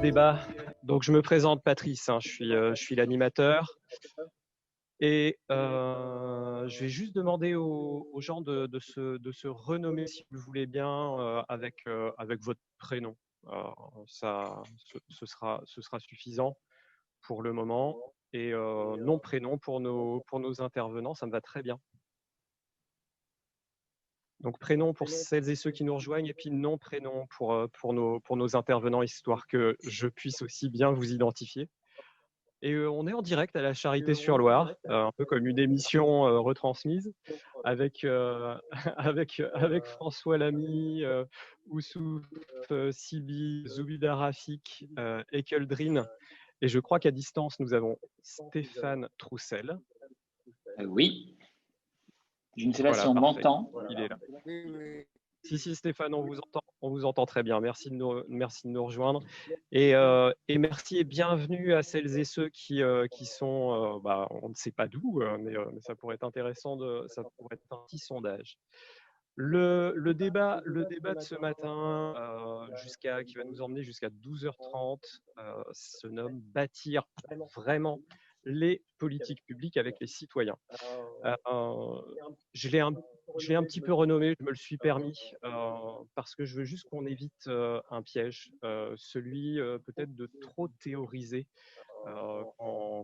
débat. Donc, je me présente, Patrice, hein, je suis l'animateur. Et je vais juste demander aux gens de se renommer, si vous le voulez bien, avec votre prénom. Ce sera suffisant pour le moment. Et nom, prénom pour nos intervenants, ça me va très bien. Donc, prénom pour celles et ceux qui nous rejoignent, et puis nom, prénom pour nos intervenants, histoire que je puisse aussi bien vous identifier. Et on est en direct à la Charité-sur-Loire, un peu comme une émission retransmise, avec, avec François Lamy, Oussouf, Sibi, Zoubida Rafik, Ekeldrin. Et je crois qu'à distance, nous avons Stéphane Troussel. Oui. Je ne sais pas si on parfait. m'entend. Il est là. Si, Stéphane, on vous entend très bien. Merci de nous rejoindre. Et merci et bienvenue à celles et ceux qui sont, on ne sait pas d'où, mais ça pourrait être intéressant, ça pourrait être un petit sondage. Le débat de ce matin, qui va nous emmener jusqu'à 12h30, se nomme « Bâtir vraiment les politiques publiques avec les citoyens ». Je l'ai un petit peu renommé, je me le suis permis, parce que je veux juste qu'on évite un piège, celui peut-être de trop théoriser quand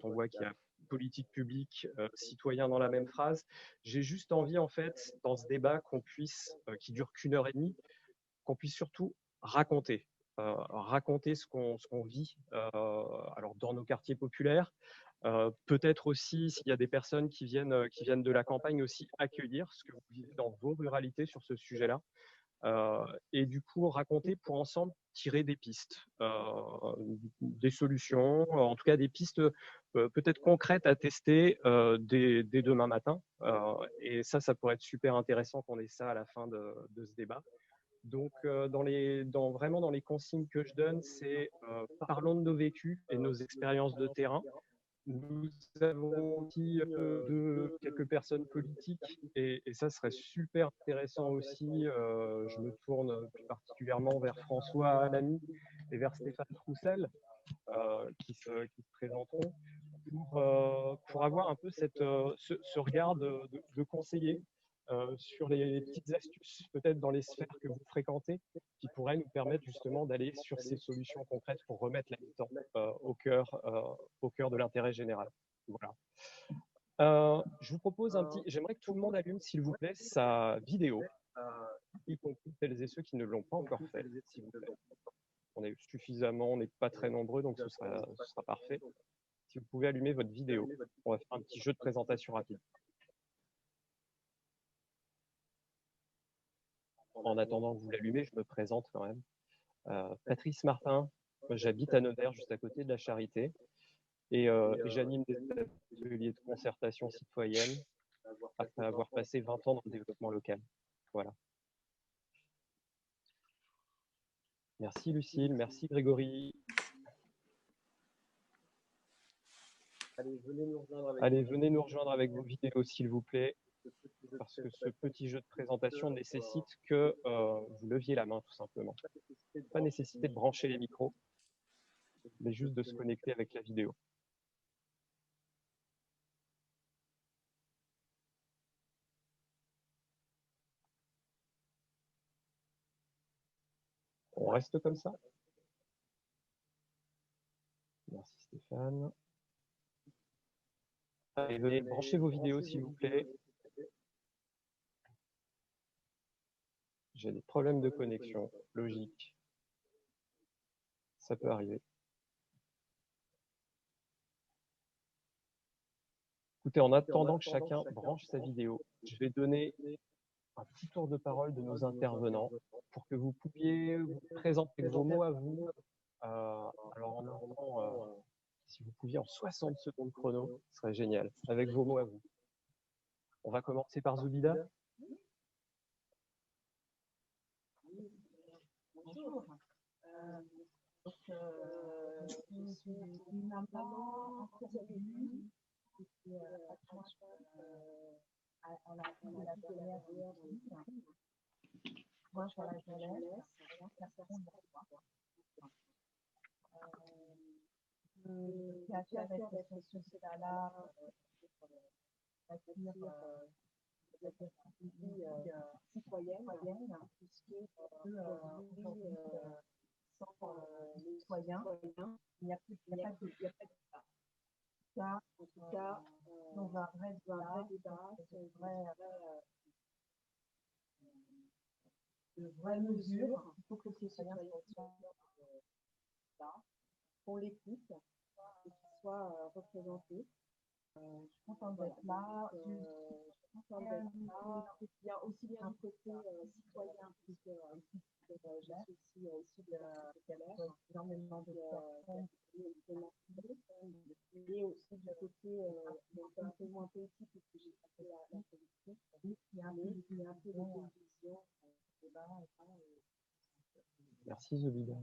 on voit qu'il y a politique publique, citoyen dans la même phrase. J'ai juste envie, en fait, dans ce débat, qui dure qu'1h30, qu'on puisse surtout raconter. Raconter ce qu'on vit alors dans nos quartiers populaires, peut-être aussi, s'il y a des personnes qui viennent de la campagne, aussi accueillir ce que vous vivez dans vos ruralités sur ce sujet-là. Et du coup, raconter pour ensemble tirer des pistes, des solutions, en tout cas des pistes peut-être concrètes à tester dès demain matin. Et ça pourrait être super intéressant qu'on ait ça à la fin de ce débat. Donc, vraiment dans les consignes que je donne, c'est parlons de nos vécus et de nos expériences de terrain. Nous avons aussi quelques personnes politiques et ça serait super intéressant aussi. Je me tourne plus particulièrement vers François Lamy et vers Stéphane Troussel qui se présenteront pour avoir un peu ce regard de conseiller sur les petites astuces, peut-être dans les sphères que vous fréquentez, qui pourraient nous permettre justement d'aller sur ces solutions concrètes pour remettre l'habitant au cœur de l'intérêt général. Voilà. Je vous propose j'aimerais que tout le monde allume, s'il vous plaît, sa vidéo, y compris celles et ceux qui ne l'ont pas encore fait, s'il vous plaît. On n'est pas très nombreux, donc ce sera parfait. Si vous pouvez allumer votre vidéo, on va faire un petit jeu de présentation rapide. En attendant que vous l'allumez, je me présente quand même. Patrice Martin, j'habite à Nevers, juste à côté de la Charité, et j'anime des ateliers de concertation citoyenne après avoir passé 20 ans dans le développement local. Voilà. Merci Lucille, merci Grégory. Allez, venez nous rejoindre avec vos vidéos, s'il vous plaît, parce que ce petit jeu de présentation nécessite que vous leviez la main, tout simplement. Pas nécessité de brancher les micros, mais juste de se connecter avec la vidéo. On reste comme ça. Merci Stéphane. Allez, venez brancher vos vidéos, s'il vous plaît. J'ai des problèmes de connexion, logique. Ça peut arriver. Écoutez, en attendant que chacun branche sa vidéo, je vais donner un petit tour de parole de nos intervenants pour que vous puissiez vous présenter vos mots à vous. Alors, si vous pouviez en 60 secondes chrono, ce serait génial, avec vos mots à vous. On va commencer par Zoubida. Bonjour. Je suis une maman en Colombie qui accroche à la première fille. Moi, je suis à la jeunesse, personne ne me voit. qui a fait avec cette société-là, c'est-à-dire citoyenne, puisque aujourd'hui, sans les citoyens, il n'y a pas de ça. En tout cas, dans un vrai débat, de vraies mesures, il faut que ces citoyens soient là, qu'on l'écoute et qu'ils soient représentés. Je suis contente d'être là. Il y a aussi bien un côté citoyen, puisque je suis aussi issue de énormément de personnes et aussi du côté un peu moins politique, puisque j'ai fait la politique, il y a un peu de télévision, débat. Merci Zobida.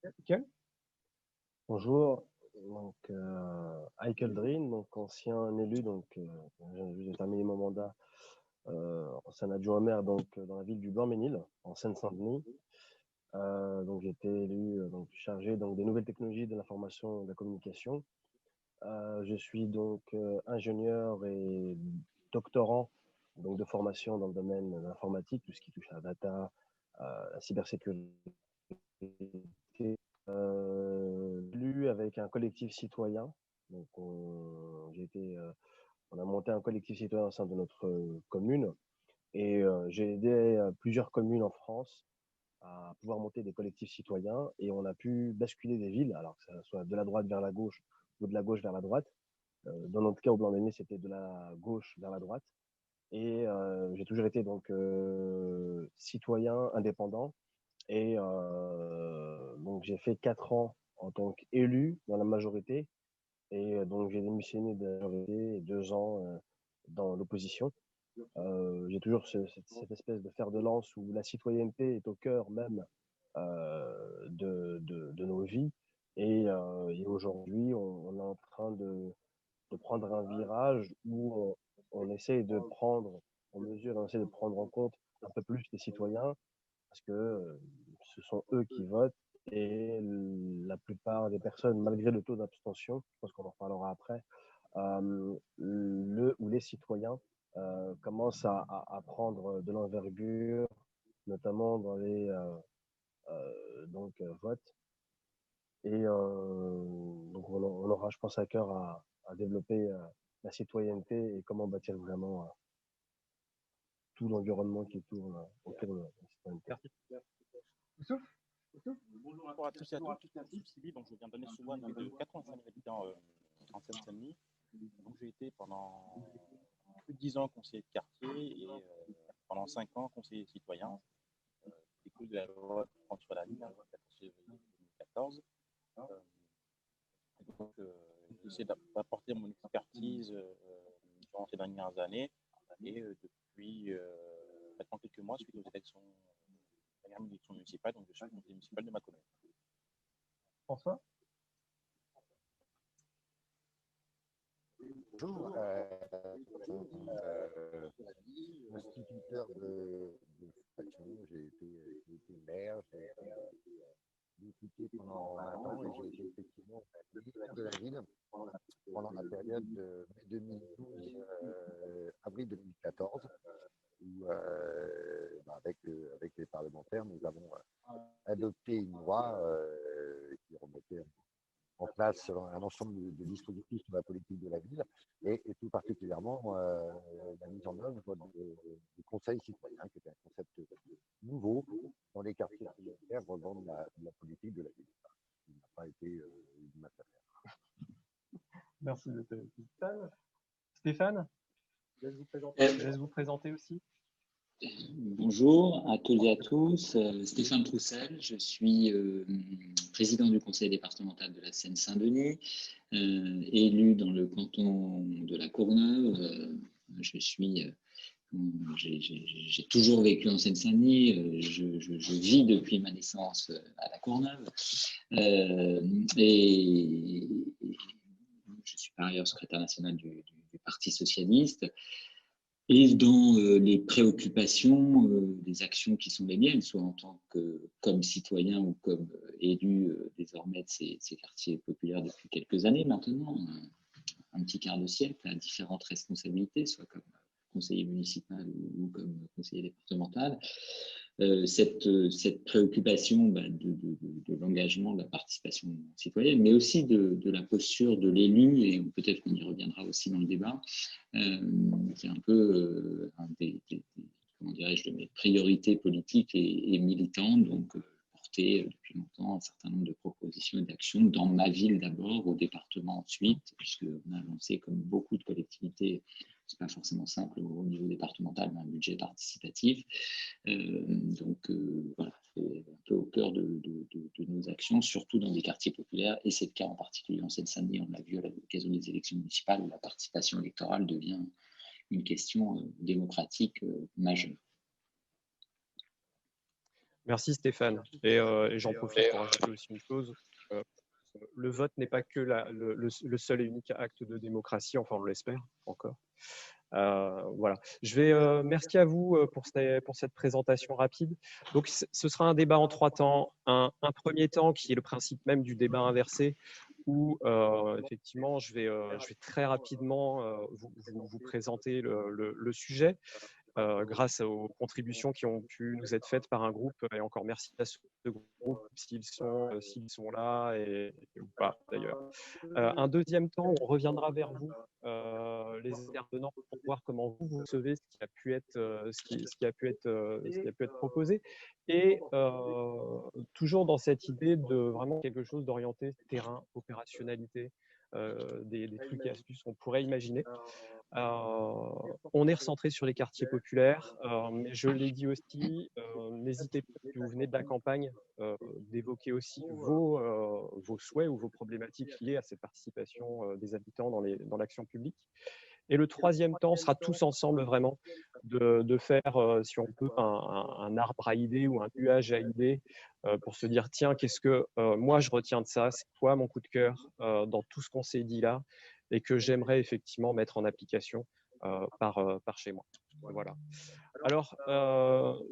Michael? Bonjour, donc Michael Drin, donc ancien élu, donc j'ai terminé mon mandat ancien adjoint au maire donc dans la ville du Blanc-Ménil, en Seine-Saint-Denis. Donc j'ai été élu donc chargé donc des nouvelles technologies de l'information et de la communication. Je suis donc ingénieur et doctorant donc de formation dans le domaine de l'informatique, tout ce qui touche à la data, la cybersécurité. Élu avec un collectif citoyen. Donc on a monté un collectif citoyen au sein de notre commune et j'ai aidé plusieurs communes en France à pouvoir monter des collectifs citoyens et on a pu basculer des villes, alors que ça soit de la droite vers la gauche ou de la gauche vers la droite. Dans notre cas au Blanc-Ménil, c'était de la gauche vers la droite. Et j'ai toujours été donc citoyen indépendant. Et donc j'ai fait 4 ans en tant qu'élu dans la majorité. Et donc j'ai démissionné de la majorité et 2 ans dans l'opposition. J'ai toujours cette espèce de fer de lance où la citoyenneté est au cœur même de nos vies. Et aujourd'hui, on est en train de prendre un virage où on essaie de prendre en mesure, on essaie de prendre en compte un peu plus les citoyens parce que ce sont eux qui votent et la plupart des personnes, malgré le taux d'abstention, je pense qu'on en reparlera après, le ou les citoyens commencent à prendre de l'envergure, notamment dans les votes. Et donc on aura, je pense, à cœur à développer la citoyenneté et comment bâtir vraiment tout l'environnement qui tourne autour de la citoyenneté. Bonjour à tous et à toutes, je suis Sibi, donc je viens donner souvent de 85 000 habitants en Seine-Saint-Denis. Donc j'ai été pendant plus de 10 ans conseiller de quartier et pendant 5 ans conseiller citoyen. Écoute de la loi François Laline, le 14 février 2014. Donc j'essaie d'apporter mon expertise durant ces dernières années et depuis maintenant quelques mois suite aux élections municipale, donc je suis conseiller municipal de ma commune. François? Bonjour, instituteur de faction, j'ai été maire, j'ai été député pendant 20 ans et j'ai été effectivement ministre de la ville pendant la période de mai 2012 avril 2014. Où avec les parlementaires, nous avons adopté une loi qui remettait en place un ensemble de dispositifs sur la politique de la ville et tout particulièrement la mise en œuvre du conseil citoyen, qui est un concept nouveau dans les quartiers prioritaires relevant de la politique de la ville. Il n'a pas été une affaire. Merci de Stéphane. Stéphane, je laisse vous présenter aussi. Bonjour à toutes et à tous, Stéphane Troussel, je suis président du conseil départemental de la Seine-Saint-Denis, élu dans le canton de la Courneuve. J'ai toujours vécu en Seine-Saint-Denis, je vis depuis ma naissance à la Courneuve et je suis par ailleurs secrétaire national du Parti socialiste. et dans les préoccupations, des actions qui sont les miennes, soit en tant que comme citoyen ou comme élu désormais de ces quartiers populaires depuis quelques années maintenant, un petit quart de siècle, à différentes responsabilités, soit comme conseiller municipal ou comme conseiller départemental. Cette préoccupation de l'engagement, de la participation citoyenne, mais aussi de la posture de l'élu, et peut-être qu'on y reviendra aussi dans le débat, c'est un peu un comment dirais-je, de mes priorités politiques et militantes, donc porter depuis longtemps un certain nombre de propositions et d'actions dans ma ville d'abord, au département ensuite, puisqu'on a lancé, comme beaucoup de collectivités, c'est pas forcément simple au niveau départemental, mais un budget participatif. Voilà, c'est un peu au cœur de nos actions, surtout dans des quartiers populaires, et c'est le cas en particulier en Seine-Saint-Denis. On l'a vu à l'occasion des élections municipales, où la participation électorale devient une question démocratique majeure. Merci Stéphane. Et j'en profite pour ajouter aussi une chose. Le vote n'est pas que le seul et unique acte de démocratie, enfin on l'espère encore. Voilà. Merci à vous pour cette présentation rapide. Donc, ce sera un débat en 3 temps. Un premier temps qui est le principe même du débat inversé, où effectivement, je vais très rapidement vous présenter le sujet. Grâce aux contributions qui ont pu nous être faites par un groupe, et encore merci à ce groupe s'ils sont là ou pas d'ailleurs. Un deuxième temps, on reviendra vers vous, les intervenants, pour voir comment vous recevez ce qui a pu être proposé, et toujours dans cette idée de vraiment quelque chose d'orienté terrain, opérationnalité, des trucs et astuces qu'on pourrait imaginer. On est recentré sur les quartiers populaires, mais je l'ai dit aussi, n'hésitez pas, si vous venez de la campagne, d'évoquer aussi vos souhaits ou vos problématiques liées à cette participation des habitants dans l'action publique. Et le troisième temps sera tous ensemble vraiment de faire, si on peut, un arbre à idées ou un nuage à idées, pour se dire, tiens, qu'est-ce que moi je retiens de ça, c'est quoi mon coup de cœur dans tout ce qu'on s'est dit là, et que j'aimerais effectivement mettre en application par chez moi. Voilà. Alors,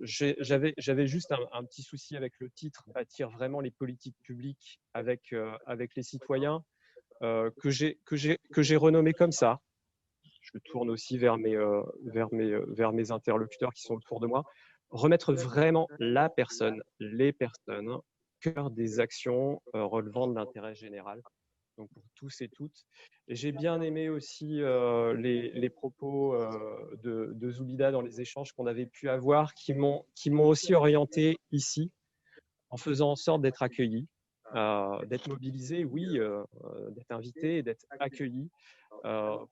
j'avais juste un petit souci avec le titre, bâtir vraiment les politiques publiques avec les citoyens, que j'ai renommé comme ça. Je tourne aussi vers mes interlocuteurs qui sont autour de moi. Remettre vraiment la personne, les personnes, au cœur des actions relevant de l'intérêt général, donc pour tous et toutes. Et j'ai bien aimé aussi les propos de Zoubida dans les échanges qu'on avait pu avoir, qui m'ont aussi orienté ici, en faisant en sorte d'être accueilli, d'être mobilisé, oui, d'être invité et d'être accueilli,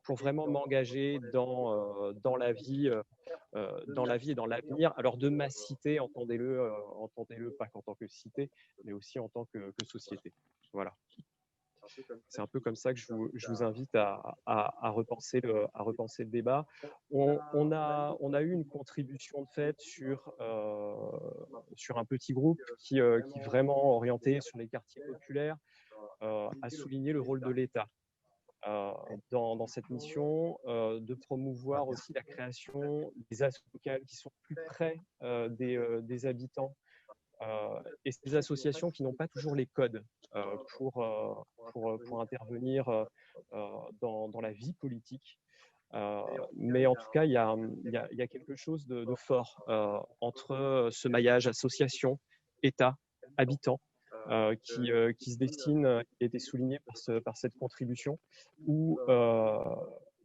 pour vraiment m'engager dans la vie et dans l'avenir. Alors de ma cité, entendez-le pas qu'en tant que cité, mais aussi en tant que société. Voilà. C'est un peu comme ça que je vous invite à repenser le débat. On a eu une contribution de fait sur un petit groupe qui vraiment orienté sur les quartiers populaires, a souligné le rôle de l'État dans cette mission, de promouvoir aussi la création des associations locales qui sont plus près des habitants, et ces associations qui n'ont pas toujours les codes pour intervenir dans la vie politique. Mais en tout cas, il y a quelque chose de fort entre ce maillage association, État, habitants, qui se dessine, qui a été souligné par cette contribution, où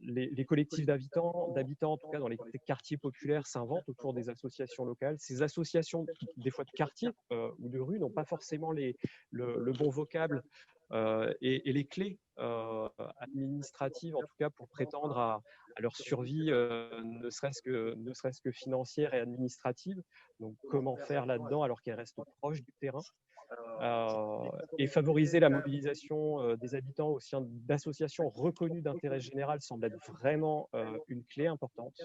les collectifs d'habitants, en tout cas dans les quartiers populaires, s'inventent autour des associations locales. Ces associations, des fois de quartier ou de rue, n'ont pas forcément le bon vocable et les clés administratives, en tout cas, pour prétendre à leur survie, ne serait-ce que financière et administrative. Donc, comment faire là-dedans alors qu'elles restent proches du terrain, et favoriser la mobilisation des habitants au sein d'associations reconnues d'intérêt général semble être vraiment une clé importante.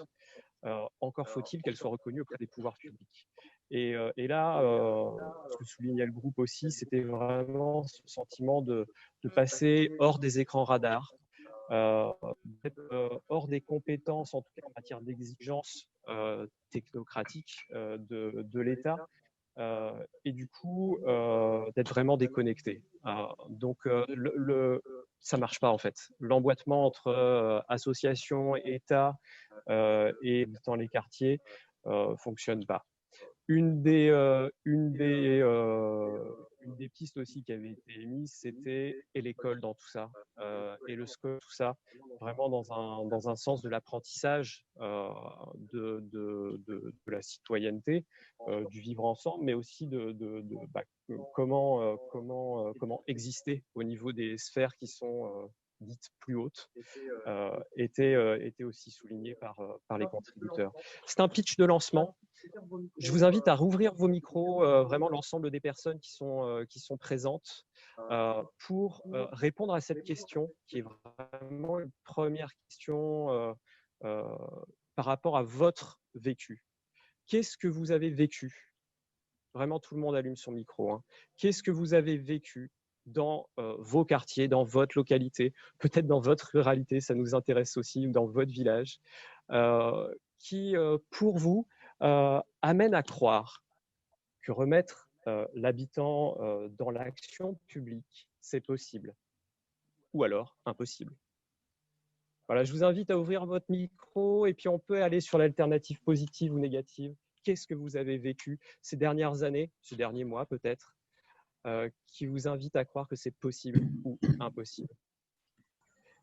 Encore faut-il qu'elle soit reconnue auprès des pouvoirs publics. Et là, ce que soulignait le groupe aussi, c'était vraiment ce sentiment de passer hors des écrans radars, d'être hors des compétences, en tout cas en matière d'exigence technocratique de l'État, et du coup d'être vraiment déconnecté. Donc ça marche pas en fait. L'emboîtement entre associations, État et dans les quartiers fonctionne pas. Une des pistes aussi qui avait été émise, c'était et l'école dans tout ça, et le SCOLE, tout ça, vraiment dans un sens de l'apprentissage de la citoyenneté, du vivre ensemble, mais aussi comment exister au niveau des sphères qui sont dites plus hautes, était aussi souligné par les contributeurs. C'est un pitch de lancement. Je vous invite à rouvrir vos micros, vraiment l'ensemble des personnes qui sont présentes, pour répondre à cette question, qui est vraiment une première question par rapport à votre vécu. Qu'est-ce que vous avez vécu? Vraiment, tout le monde allume son micro, hein. Qu'est-ce que vous avez vécu dans vos quartiers, dans votre localité, peut-être dans votre ruralité, ça nous intéresse aussi, ou dans votre village, qui, pour vous, amène à croire que remettre l'habitant dans l'action publique, c'est possible, ou alors impossible. Voilà, je vous invite à ouvrir votre micro et puis on peut aller sur l'alternative positive ou négative. Qu'est-ce que vous avez vécu ces dernières années, ces derniers mois peut-être, qui vous invite à croire que c'est possible ou impossible?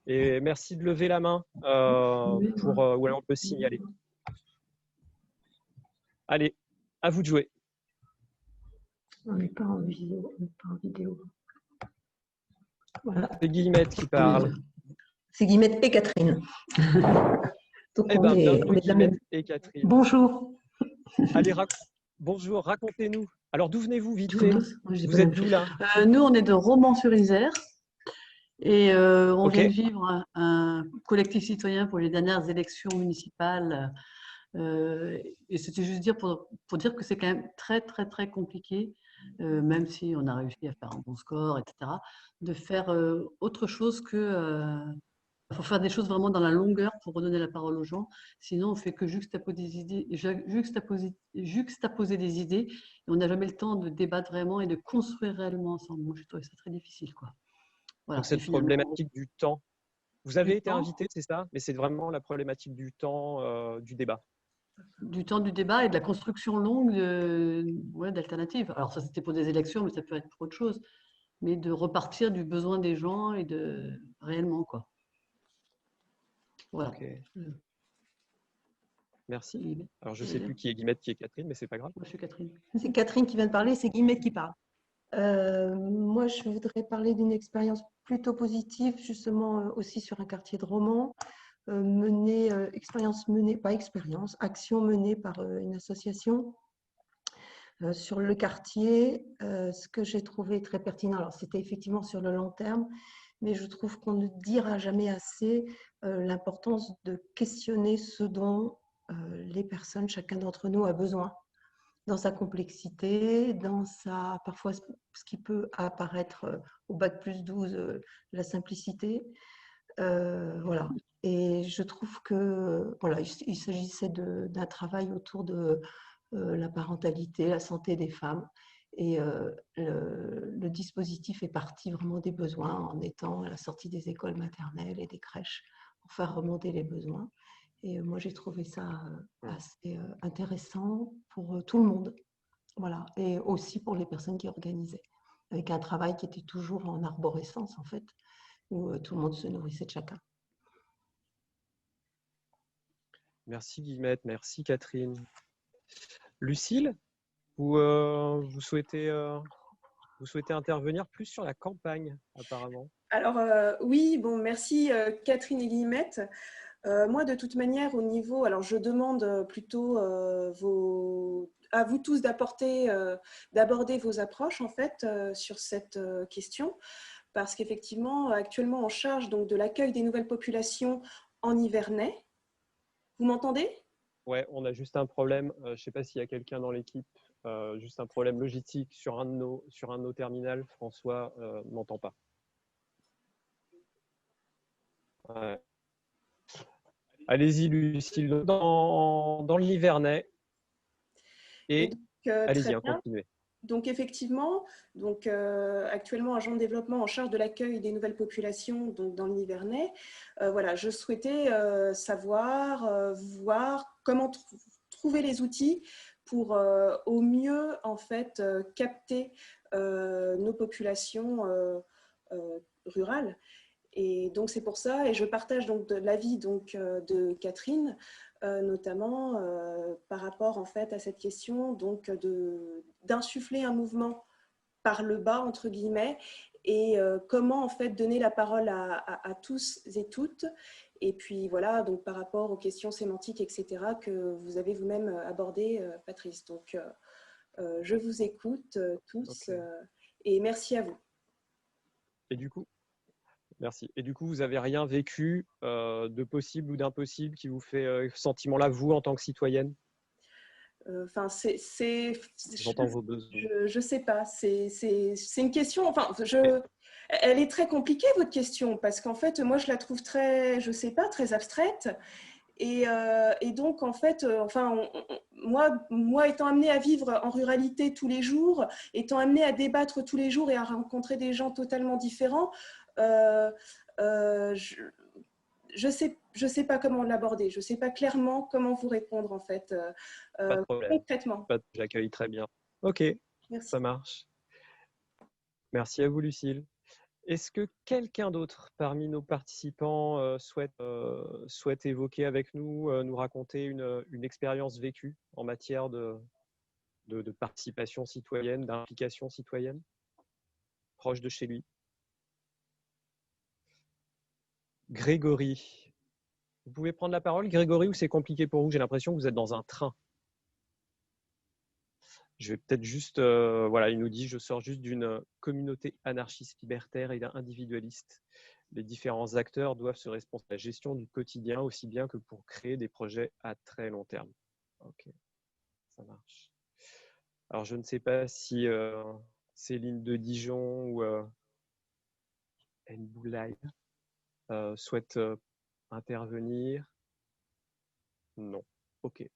Et merci de lever la main ou alors on peut signaler. Allez, à vous de jouer. On n'est pas en vidéo. On n'est pas en vidéo. Voilà. C'est Guillemette qui parle. C'est Guillemette et Catherine. Donc Eh ben, on est de la même. Et Catherine. Bonjour. Allez, bonjour, racontez-nous. Alors, d'où venez-vous vite fait? Vous êtes d'où là? Nous, on est de Romans-sur-Isère et on Ok. vient de vivre un collectif citoyen pour les dernières élections municipales. Et c'était juste dire pour dire que c'est quand même très, très, très compliqué, même si on a réussi à faire un bon score, etc., de faire autre chose que... Il faut faire des choses vraiment dans la longueur pour redonner la parole aux gens. Sinon, on fait que juxtaposer des idées et on n'a jamais le temps de débattre vraiment et de construire réellement ensemble. Moi, j'ai trouvé ça très difficile, quoi. Voilà. Donc, cette problématique du temps. Vous avez été invité, c'est ça? Mais c'est vraiment la problématique du temps du débat. Du temps du débat et de la construction longue d'alternatives. Alors, ça, c'était pour des élections, mais ça peut être pour autre chose. Mais de repartir du besoin des gens et de réellement, quoi. Voilà. Okay. Merci. Alors, je ne sais plus qui est Guillemette, qui est Catherine, mais ce n'est pas grave. Moi, je suis Catherine. C'est Catherine qui vient de parler, c'est Guillemette qui parle. Moi, je voudrais parler d'une expérience plutôt positive, justement aussi sur un quartier de Romans, action menée par une association sur le quartier. Ce que j'ai trouvé très pertinent, alors c'était effectivement sur le long terme, mais je trouve qu'on ne dira jamais assez l'importance de questionner ce dont les personnes, chacun d'entre nous a besoin, dans sa complexité, dans parfois ce qui peut apparaître au bac+12, la simplicité. Voilà. Et je trouve que voilà, il s'agissait d'un travail autour de la parentalité, la santé des femmes. Et le dispositif est parti vraiment des besoins en étant à la sortie des écoles maternelles et des crèches pour faire remonter les besoins. Et moi, j'ai trouvé ça assez intéressant pour tout le monde. Voilà. Et aussi pour les personnes qui organisaient, avec un travail qui était toujours en arborescence, en fait, où tout le monde se nourrissait de chacun. Merci Guillemette, merci Catherine. Lucille, vous souhaitez intervenir plus sur la campagne, apparemment. Alors, oui, bon, merci Catherine et Guillemette. Moi, de toute manière, au niveau, alors je demande plutôt à vous tous d'aborder vos approches en fait sur cette question, parce qu'effectivement, actuellement, en charge donc de l'accueil des nouvelles populations en Nivernais. Vous m'entendez? Ouais, on a juste un problème. Je ne sais pas s'il y a quelqu'un dans l'équipe. Juste un problème logistique sur un de nos terminals. François n'entend pas. Ouais. Allez-y, Lucille, dans le Nivernais. Et Et donc, allez-y, très bien. continuez. Donc effectivement, actuellement agent de développement en charge de l'accueil des nouvelles populations donc dans le Nivernais, voilà, je souhaitais savoir, voir comment trouver les outils pour au mieux en fait capter nos populations rurales. Et donc c'est pour ça, et je partage donc l'avis de Catherine, notamment par rapport en fait à cette question donc d'insuffler un mouvement par le bas entre guillemets et comment en fait donner la parole à tous et toutes. Et puis voilà, donc par rapport aux questions sémantiques, etc., que vous avez vous-même abordées, Patrice. Donc je vous écoute tous et merci à vous. Et du coup, merci. Et du coup, vous n'avez rien vécu de possible ou d'impossible qui vous fait sentiment-là, vous, en tant que citoyenne? Enfin, J'entends vos besoins. je sais pas. C'est une question. Enfin, elle est très compliquée votre question parce qu'en fait, moi, je la trouve très, je sais pas, très abstraite. Et donc, en fait, enfin, moi, étant amenée à vivre en ruralité tous les jours, étant amenée à débattre tous les jours et à rencontrer des gens totalement différents, je sais pas comment l'aborder. Je sais pas clairement comment vous répondre en fait Pas de problème. concrètement. J'accueille très bien. Ok, Merci. ça marche. Merci à vous, Lucille. Est-ce que quelqu'un d'autre parmi nos participants souhaite évoquer avec nous, nous raconter une expérience vécue en matière de participation citoyenne, d'implication citoyenne, proche de chez lui? Grégory, vous pouvez prendre la parole, Grégory, ou c'est compliqué pour vous? J'ai l'impression que vous êtes dans un train. Je vais peut-être juste, voilà, il nous dit, je sors juste d'une communauté anarchiste libertaire et individualiste. Les différents acteurs doivent se responsabiliser de la gestion du quotidien aussi bien que pour créer des projets à très long terme. Ok, ça marche. Alors, je ne sais pas si Céline de Dijon ou Nboulaye souhaitent intervenir. Non. Ok.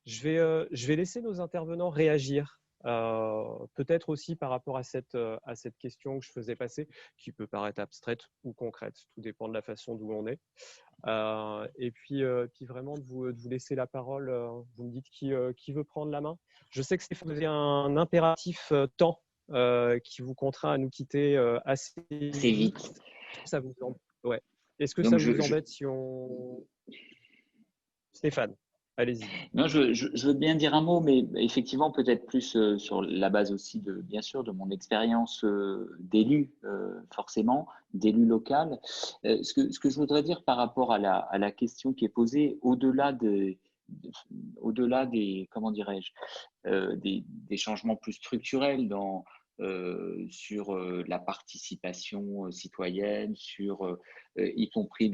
Je vais laisser nos intervenants réagir. Peut-être aussi par rapport à cette question que je faisais passer, qui peut paraître abstraite ou concrète, tout dépend de la façon d'où on est. Et puis vraiment de vous laisser la parole. Vous me dites qui veut prendre la main. Je sais que vous avez un impératif temps qui vous contraint à nous quitter assez vite. Ça vous ouais. Est-ce que ça vous embête si on… Stéphane, allez-y. Non, je veux bien dire un mot, mais effectivement, peut-être plus sur la base aussi, bien sûr, de mon expérience d'élu, forcément, d'élu local. Ce que je voudrais dire par rapport à la question qui est posée, au-delà des comment dirais-je, des changements plus structurels sur la participation citoyenne, sur y compris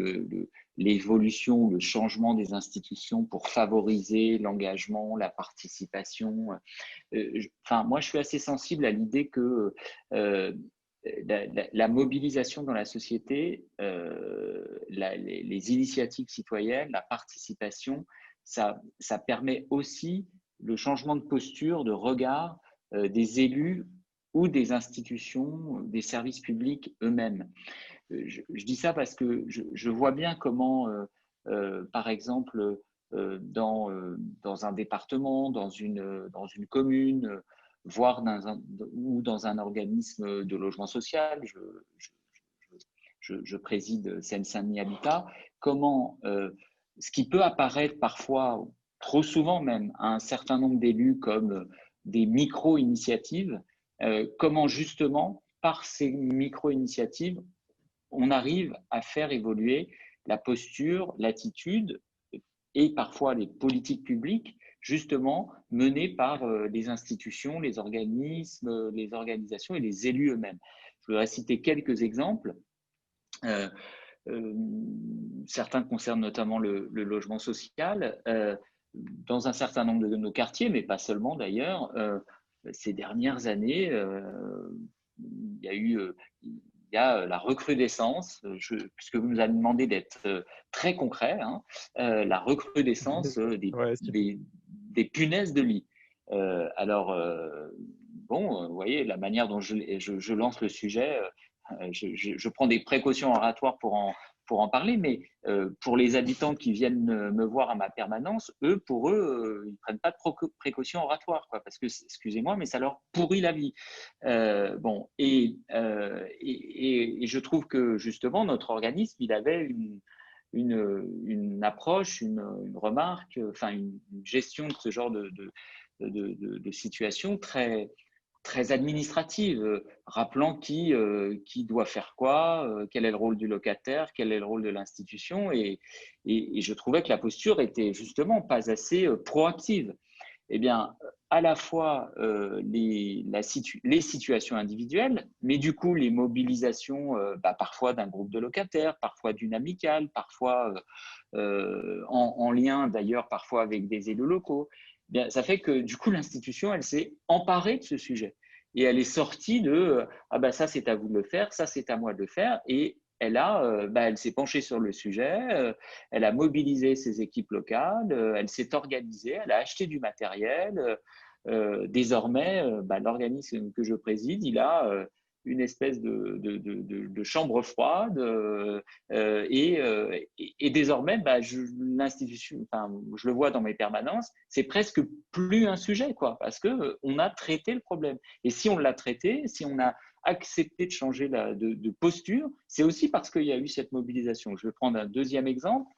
l'évolution, le changement des institutions pour favoriser l'engagement, la participation. Enfin, moi, je suis assez sensible à l'idée que la mobilisation dans la société, les initiatives citoyennes, la participation, ça permet aussi le changement de posture, de regard des élus ou des institutions, des services publics eux-mêmes. Je dis ça parce que je vois bien comment, par exemple, dans un département, dans une commune, voire ou dans un organisme de logement social, je préside Seine-Saint-Denis Habitat, comment ce qui peut apparaître parfois, trop souvent même, à un certain nombre d'élus comme des micro-initiatives, comment justement, par ces micro-initiatives, on arrive à faire évoluer la posture, l'attitude et parfois les politiques publiques, justement menées par les institutions, les organismes, les organisations et les élus eux-mêmes. Je voudrais citer quelques exemples. Certains concernent notamment le logement social. Dans un certain nombre de nos quartiers, mais pas seulement d'ailleurs, ces dernières années, il y a eu y a la recrudescence, puisque vous nous avez demandé d'être très concret, hein, la recrudescence des punaises de lit. Alors, bon, vous voyez, la manière dont je lance le sujet, je prends des précautions oratoires pour en parler, mais pour les habitants qui viennent me voir à ma permanence, pour eux, ils ne prennent pas de précautions oratoires, quoi, parce que, excusez-moi, mais ça leur pourrit la vie. Bon, et je trouve que justement, notre organisme, il avait une approche, une remarque, enfin une gestion de ce genre de situation très administrative, rappelant qui doit faire quoi, quel est le rôle du locataire, quel est le rôle de l'institution. Et je trouvais que la posture était justement pas assez proactive. Eh bien, à la fois les situations individuelles, mais du coup les mobilisations parfois d'un groupe de locataires, parfois d'une amicale, parfois en lien d'ailleurs parfois avec des élus locaux. Bien, ça fait que du coup l'institution, elle s'est emparée de ce sujet et elle est sortie de ah ben ça c'est à vous de le faire, ça c'est à moi de le faire, et elle s'est penchée sur le sujet, elle a mobilisé ses équipes locales, elle s'est organisée, elle a acheté du matériel. Désormais, l'organisme que je préside, il a une espèce de chambre froide et désormais, l'institution, enfin, je le vois dans mes permanences, c'est presque plus un sujet, quoi, parce qu'on a traité le problème. Et si on l'a traité, si on a accepté de changer de posture, c'est aussi parce qu'il y a eu cette mobilisation. Je vais prendre un deuxième exemple.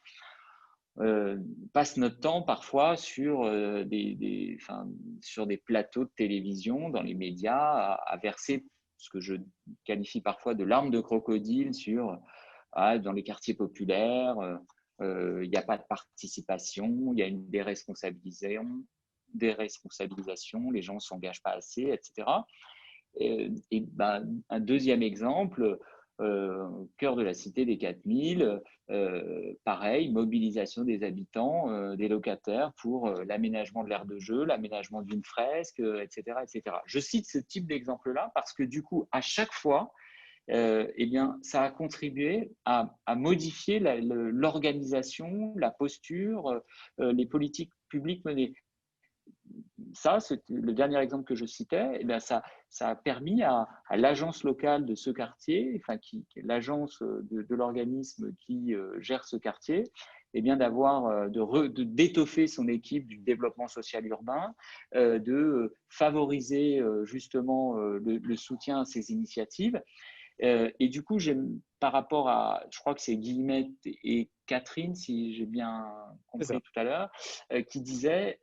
Passe notre temps parfois sur sur des plateaux de télévision, dans les médias, à verser ce que je qualifie parfois de larmes de crocodile dans les quartiers populaires, il n'y a pas de participation, il y a une déresponsabilisation, les gens ne s'engagent pas assez, etc. Un deuxième exemple, au cœur de la cité des 4000, pareil, mobilisation des habitants, des locataires pour l'aménagement de l'aire de jeu, l'aménagement d'une fresque, etc., etc. Je cite ce type d'exemple-là parce que du coup, à chaque fois, ça a contribué à modifier l'organisation, la posture, les politiques publiques menées. Ça, c'est le dernier exemple que je citais, ça a permis à l'agence locale de ce quartier, qui est l'agence de l'organisme qui gère ce quartier, d'étoffer son équipe du développement social urbain, de favoriser justement le soutien à ces initiatives. Et du coup, par rapport à, je crois que c'est Guillemette et Catherine, si j'ai bien compris tout à l'heure, qui disaient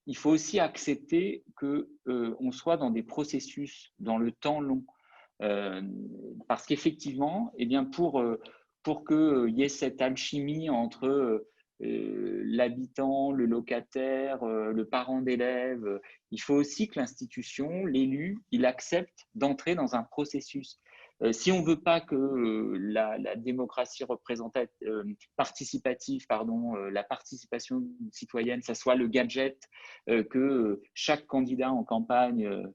il faut aussi accepter qu'on soit dans des processus dans le temps long. Parce qu'effectivement, pour qu'il y ait cette alchimie entre l'habitant, le locataire, le parent d'élève, il faut aussi que l'institution, l'élu, il accepte d'entrer dans un processus. Si on ne veut pas que la démocratie participative, la participation citoyenne, ça soit le gadget que chaque candidat en campagne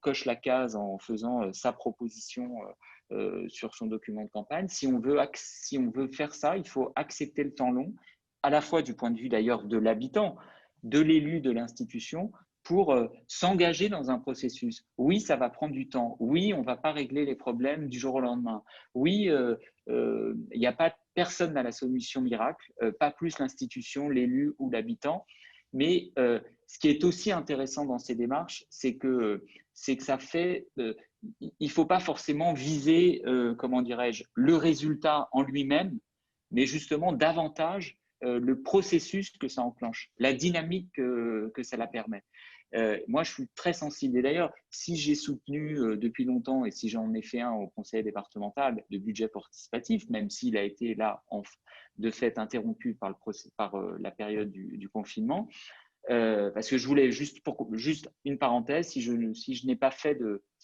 coche la case en faisant sa proposition sur son document de campagne, si on veut faire ça, il faut accepter le temps long, à la fois du point de vue d'ailleurs de l'habitant, de l'élu, de l'institution, pour s'engager dans un processus. Oui, ça va prendre du temps. Oui, on ne va pas régler les problèmes du jour au lendemain. Oui, il n'y a pas personne n'a la solution miracle, pas plus l'institution, l'élu ou l'habitant. Mais ce qui est aussi intéressant dans ces démarches, c'est que ça fait, il ne faut pas forcément viser, comment dirais-je, le résultat en lui-même, mais justement davantage le processus que ça enclenche, la dynamique que ça la permet. Moi, je suis très sensible. Et d'ailleurs, si j'ai soutenu depuis longtemps, et si j'en ai fait un au conseil départemental de budget participatif, même s'il a été là de fait interrompu par la période du confinement, parce que je voulais juste une parenthèse, si je n'ai pas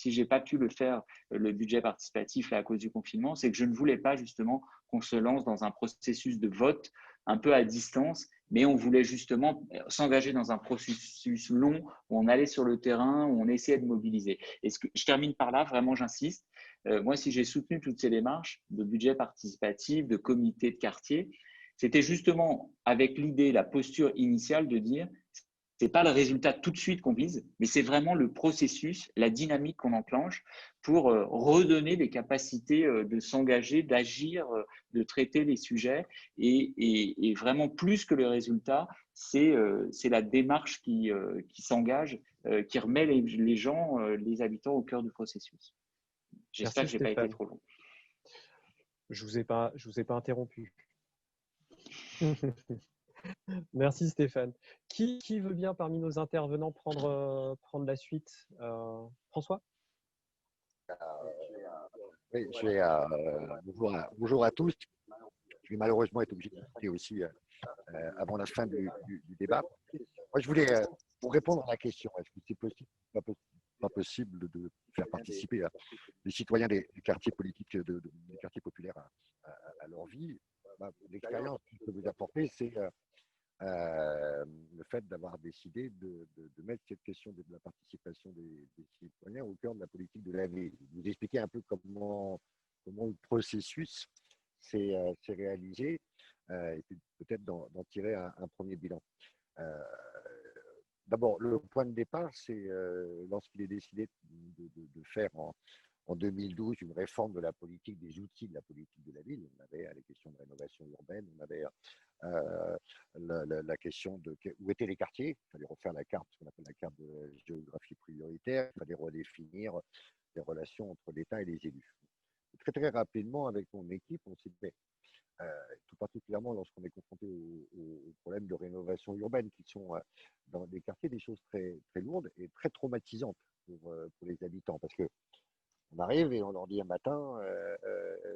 j'ai pas pu le faire, le budget participatif là, à cause du confinement, c'est que je ne voulais pas justement qu'on se lance dans un processus de vote un peu à distance, mais on voulait justement s'engager dans un processus long où on allait sur le terrain, où on essayait de mobiliser. Et je termine par là, vraiment j'insiste. Moi, si j'ai soutenu toutes ces démarches de budget participatif, de comité de quartier, c'était justement avec l'idée, la posture initiale de dire c'est pas le résultat tout de suite qu'on vise, mais c'est vraiment le processus, la dynamique qu'on enclenche pour redonner des capacités de s'engager, d'agir, de traiter les sujets. Et vraiment, plus que le résultat, c'est la démarche qui s'engage, qui remet les gens, les habitants au cœur du processus. J'espère que je n'ai pas été trop long. Je vous ai pas interrompu. Merci Stéphane. Qui veut bien parmi nos intervenants prendre la suite? François? Oui, bonjour à tous. Je vais malheureusement être obligé de quitter aussi avant la fin du débat. Moi, je voulais, pour répondre à la question, est-ce que c'est possible, pas possible de faire participer les citoyens des quartiers politiques, des quartiers populaires à leur vie? L'expérience que je peux vous apporter, c'est le fait d'avoir décidé de mettre cette question de la participation des citoyens au cœur de la politique de la ville. Vous expliquer un peu comment le processus s'est réalisé et puis peut-être d'en tirer un premier bilan. D'abord, le point de départ, c'est lorsqu'il est décidé de faire en 2012 une réforme de la politique des outils de la politique de la ville. On avait les questions de rénovation urbaine, on avait la question de où étaient les quartiers. Il fallait refaire la carte, ce qu'on appelle la carte de la géographie prioritaire. Il fallait redéfinir les relations entre l'État et les élus. Très très rapidement, avec mon équipe, on s'est dit, tout particulièrement lorsqu'on est confronté aux problèmes de rénovation urbaine qui sont dans des quartiers des choses très, très lourdes et très traumatisantes pour les habitants. Parce que on arrive et on leur dit un matin,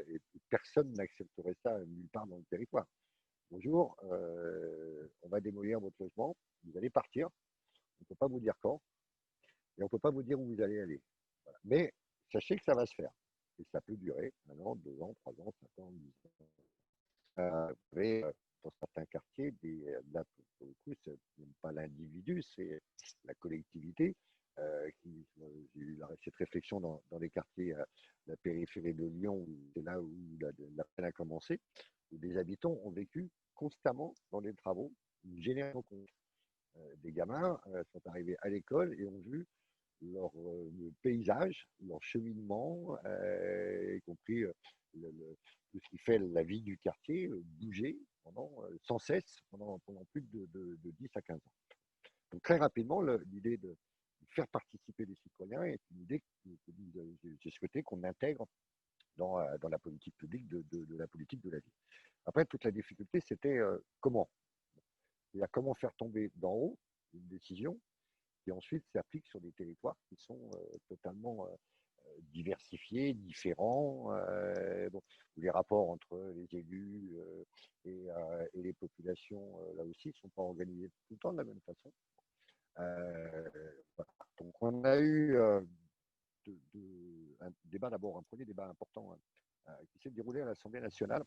et personne n'accepterait ça nulle part dans le territoire. Bonjour, on va démolir votre logement, vous allez partir, on ne peut pas vous dire quand, et on ne peut pas vous dire où vous allez aller. Voilà. Mais sachez que ça va se faire. Et ça peut durer 1 an, 2 ans, 3 ans, 5 ans, 10 ans. Mais dans certains quartiers, là, pour le coup, c'est même pas l'individu, c'est la collectivité. J'ai eu cette réflexion dans les quartiers, la périphérie de Lyon, c'est là où la peine a commencé, où des habitants ont vécu constamment dans les travaux une génération. Des gamins sont arrivés à l'école et ont vu leur paysage, leur cheminement, y compris tout ce qui fait la vie du quartier, bouger sans cesse pendant plus de 10 à 15 ans. Donc très rapidement, l'idée de faire participer les citoyens est une idée que j'ai souhaité qu'on intègre dans la politique publique de la politique de la ville. Après, toute la difficulté, c'était comment. C'est-à-dire comment faire tomber d'en haut une décision qui ensuite s'applique sur des territoires qui sont totalement diversifiés, différents, où les rapports entre les élus et les populations, là aussi, ne sont pas organisés tout le temps de la même façon. Voilà. Donc on a eu un débat d'abord, un premier débat important qui s'est déroulé à l'Assemblée nationale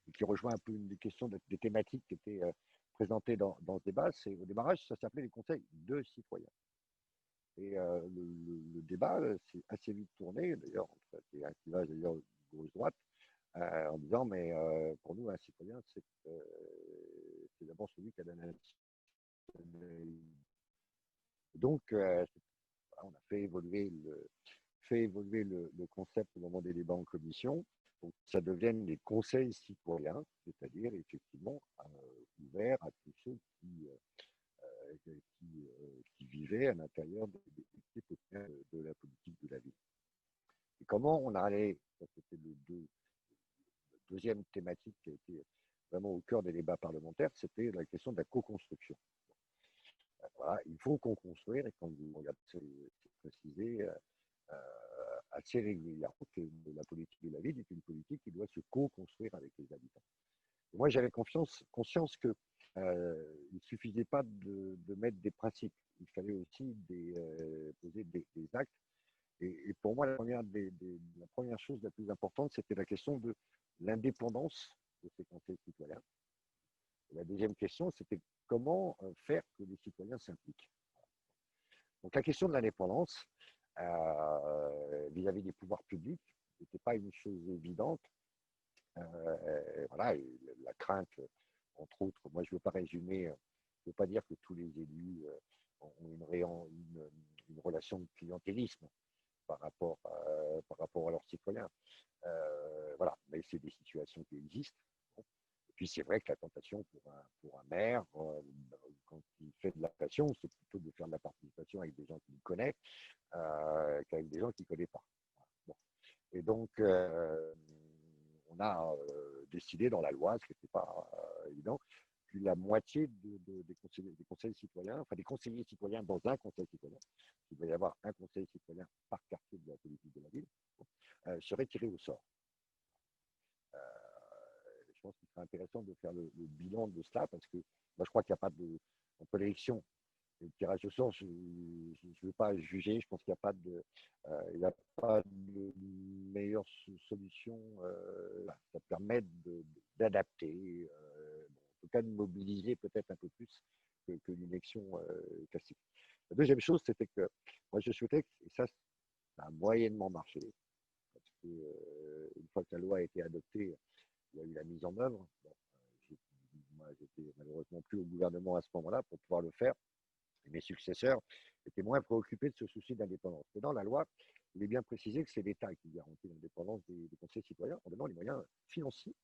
et qui rejoint un peu une des questions, des thématiques qui étaient présentées dans ce débat. C'est au démarrage, ça s'appelait les conseils de citoyens. Et le débat s'est assez vite tourné, d'ailleurs, c'est un clivage d'ailleurs gauche-droite, en disant mais pour nous un citoyen c'est d'abord celui qui a donné un. Donc on a fait évoluer le concept au moment des débats en commission. Donc, ça devienne des conseils citoyens, c'est-à-dire effectivement ouverts à tous ceux qui vivaient à l'intérieur de la politique de la ville. Et comment on allait, c'était la deuxième thématique qui a été vraiment au cœur des débats parlementaires, c'était la question de la co-construction. Voilà, il faut co-construire, et quand vous regardez, c'est précisé assez régulièrement que la politique de la ville est une politique qui doit se co-construire avec les habitants. Et moi, j'avais conscience qu'il ne suffisait pas de mettre des principes, il fallait aussi poser des actes. Et pour moi, la première chose la plus importante, c'était la question de l'indépendance de ces conseils citoyens. La deuxième question, c'était comment faire que les citoyens s'impliquent. Donc la question de l'indépendance vis-à-vis des pouvoirs publics n'était pas une chose évidente. Voilà, et la crainte, entre autres, moi je ne veux pas résumer, je ne veux pas dire que tous les élus ont une relation de clientélisme par rapport à leurs citoyens. Voilà, mais c'est des situations qui existent. Et puis c'est vrai que la tentation pour un maire, quand il fait de la passion, c'est plutôt de faire de la participation avec des gens qu'il connaît qu'avec des gens qu'il ne connaît pas. Bon. Et donc, on a décidé dans la loi, ce qui n'était pas évident, que la moitié des conseils citoyens, enfin des conseillers citoyens dans un conseil citoyen, il doit y avoir un conseil citoyen par quartier de la politique de la ville, serait tiré au sort. Je pense qu'il serait intéressant de faire le bilan de cela, parce que moi je crois qu'il n'y a pas de, entre l'élection et le tirage au sort, je ne veux pas juger, je pense qu'il n'y a pas de meilleure solution. Ça permet d'adapter, en tout cas de mobiliser peut-être un peu plus que l'élection classique. La deuxième chose, c'était que moi je souhaitais, et ça a moyennement marché, parce que une fois que la loi a été adoptée, il y a eu la mise en œuvre. Bon, moi, j'étais malheureusement plus au gouvernement à ce moment-là pour pouvoir le faire. Et mes successeurs étaient moins préoccupés de ce souci d'indépendance. Mais dans la loi, il est bien précisé que c'est l'État qui garantit l'indépendance des conseils citoyens en donnant les moyens financiers.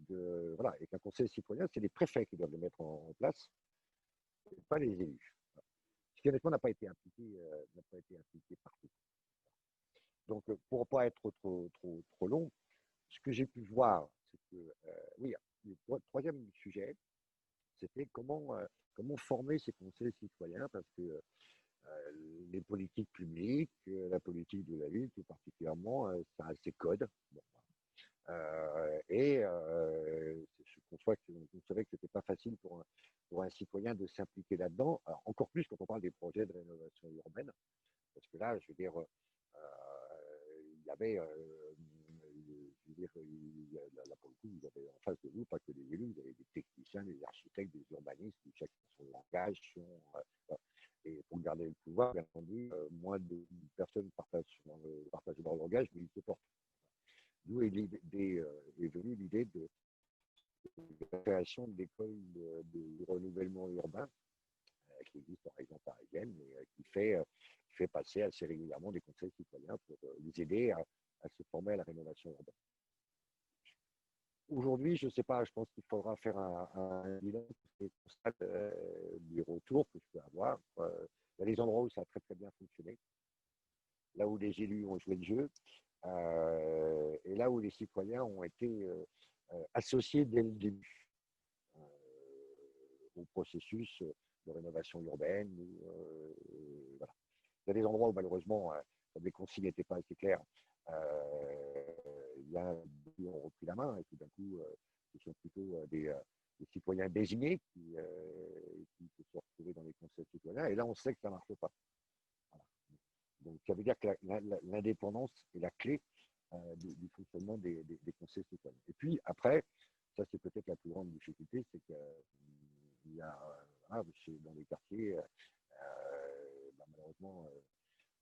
Voilà, et qu'un conseil citoyen, c'est les préfets qui doivent le mettre en place, et pas les élus. Ce qui honnêtement n'a pas été appliqué partout. Donc, pour ne pas être trop long, ce que j'ai pu voir, c'est que, oui, le troisième sujet, c'était comment former ces conseils citoyens, parce que les politiques publiques, la politique de la ville tout particulièrement, ça a ses codes. Bon. On savait que ce n'était pas facile pour un citoyen de s'impliquer là-dedans, encore plus quand on parle des projets de rénovation urbaine, parce que là, je veux dire, il y avait, là pour le coup, vous avez en face de vous, pas que des élus, vous avez des techniciens, des architectes, des urbanistes, chacun son langage, et pour garder le pouvoir, bien entendu, moins de personnes partagent leur langage, mais ils se portent. D'où est venue l'idée de la création de l'école de renouvellement urbain, qui existe en région parisienne, et qui fait passer assez régulièrement des conseils citoyens pour les aider à se former à la rénovation urbaine. Aujourd'hui, je ne sais pas, je pense qu'il faudra faire un bilan du retour que je peux avoir. Il y a des endroits où ça a très très bien fonctionné, là où les élus ont joué le jeu, et là où les citoyens ont été associés dès le début au processus de rénovation urbaine. Voilà. Il y a des endroits où malheureusement, les consignes n'étaient pas assez claires. Il y a qui ont repris la main et tout d'un coup, ce sont plutôt des citoyens désignés qui se sont retrouvés dans les conseils citoyens. Et là, on sait que ça ne marche pas. Voilà. Donc, ça veut dire que l'indépendance est la clé du fonctionnement des conseils citoyens. Et puis, après, ça, c'est peut-être la plus grande difficulté, c'est qu'il y a, dans les quartiers, malheureusement,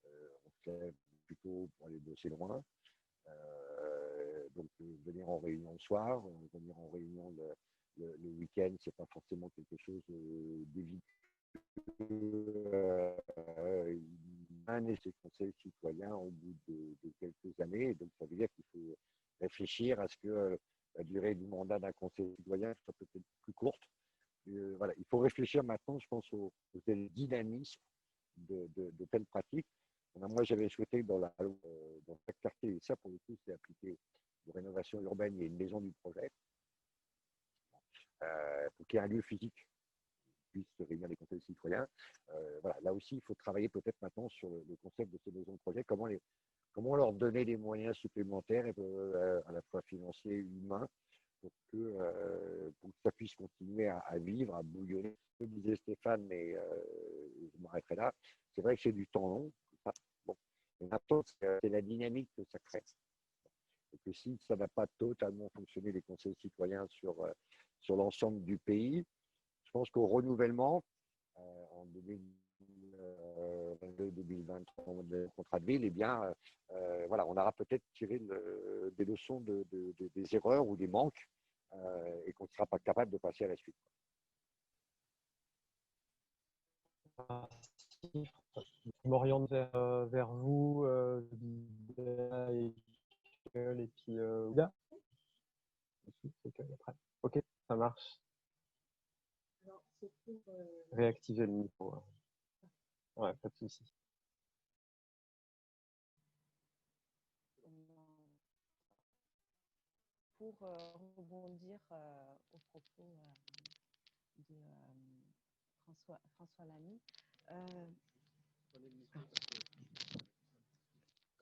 on se lève plutôt pour aller bosser loin. Donc, venir en réunion le soir, venir en réunion le week-end, c'est pas forcément quelque chose d'évident. Et ces conseils citoyens au bout de quelques années. Donc, ça veut dire qu'il faut réfléchir à ce que la durée du mandat d'un conseil citoyen soit peut-être plus courte. Voilà. Il faut réfléchir maintenant, je pense, au dynamisme de telles pratiques. Moi, j'avais souhaité dans chaque quartier, et ça, pour le coup, c'est appliqué de rénovation urbaine, il y a une maison du projet, pour qu'il y ait un lieu physique puisse se réunir des conseils citoyens. Voilà. Là aussi, il faut travailler peut-être maintenant sur le concept de ces maisons de projet, comment leur donner des moyens supplémentaires, à la fois financiers et humains, pour que ça puisse continuer à vivre, à bouillonner. Comme disait Stéphane, mais je m'arrêterai là, c'est vrai que c'est du temps long. Bon. Mais maintenant, c'est la dynamique que ça crée. Et que si ça n'a pas totalement fonctionné, les conseils citoyens sur l'ensemble du pays, je pense qu'au renouvellement, en 2022-2023, le contrat de ville, eh bien, voilà, on aura peut-être tiré des leçons des erreurs ou des manques et qu'on ne sera pas capable de passer à la suite. Je m'oriente vers vous, Lida et puis Ouda. Ok, ça marche. Réactiver le micro. Ouais, pas de souci. Pour rebondir au propos de François Lamy.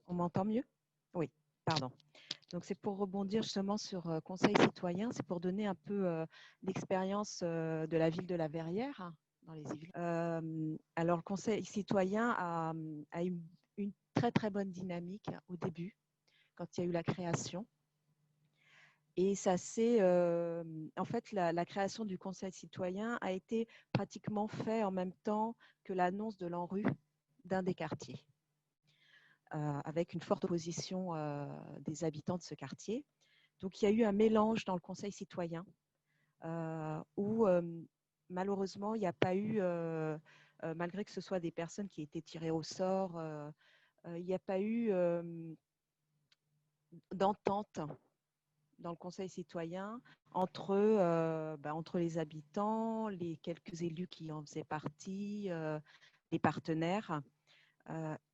On m'entend mieux? Oui, pardon. Donc c'est pour rebondir justement sur Conseil citoyen, c'est pour donner un peu l'expérience de la ville de La Verrière, hein, dans les Yvelines. Alors le Conseil citoyen a eu une très très bonne dynamique au début, quand il y a eu la création. Et ça c'est, en fait, la création du Conseil citoyen a été pratiquement fait en même temps que l'annonce de l'ANRU d'un des quartiers, avec une forte opposition des habitants de ce quartier. Donc, il y a eu un mélange dans le Conseil citoyen où, malheureusement, il n'y a pas eu, malgré que ce soit des personnes qui étaient tirées au sort, il n'y a pas eu d'entente dans le Conseil citoyen entre les habitants, les quelques élus qui en faisaient partie, les partenaires,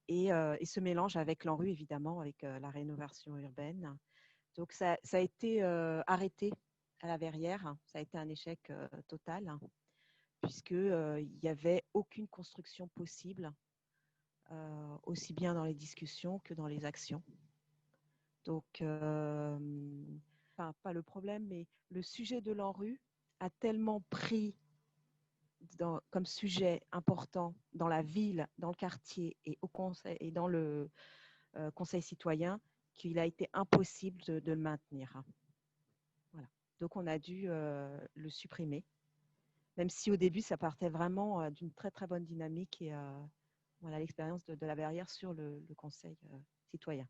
et ce mélange avec l'ANRU, évidemment, avec la rénovation urbaine. Donc, ça a été arrêté à La Verrière. Ça a été un échec total, puisqu'il n'y avait aucune construction possible, aussi bien dans les discussions que dans les actions. Donc, pas le problème, mais le sujet de l'ANRU a tellement pris comme sujet important dans la ville, dans le quartier et au conseil et dans le conseil citoyen qu'il a été impossible de le maintenir. Voilà. Donc on a dû le supprimer, même si au début ça partait vraiment d'une très très bonne dynamique et voilà l'expérience de La Verrière sur le conseil citoyen.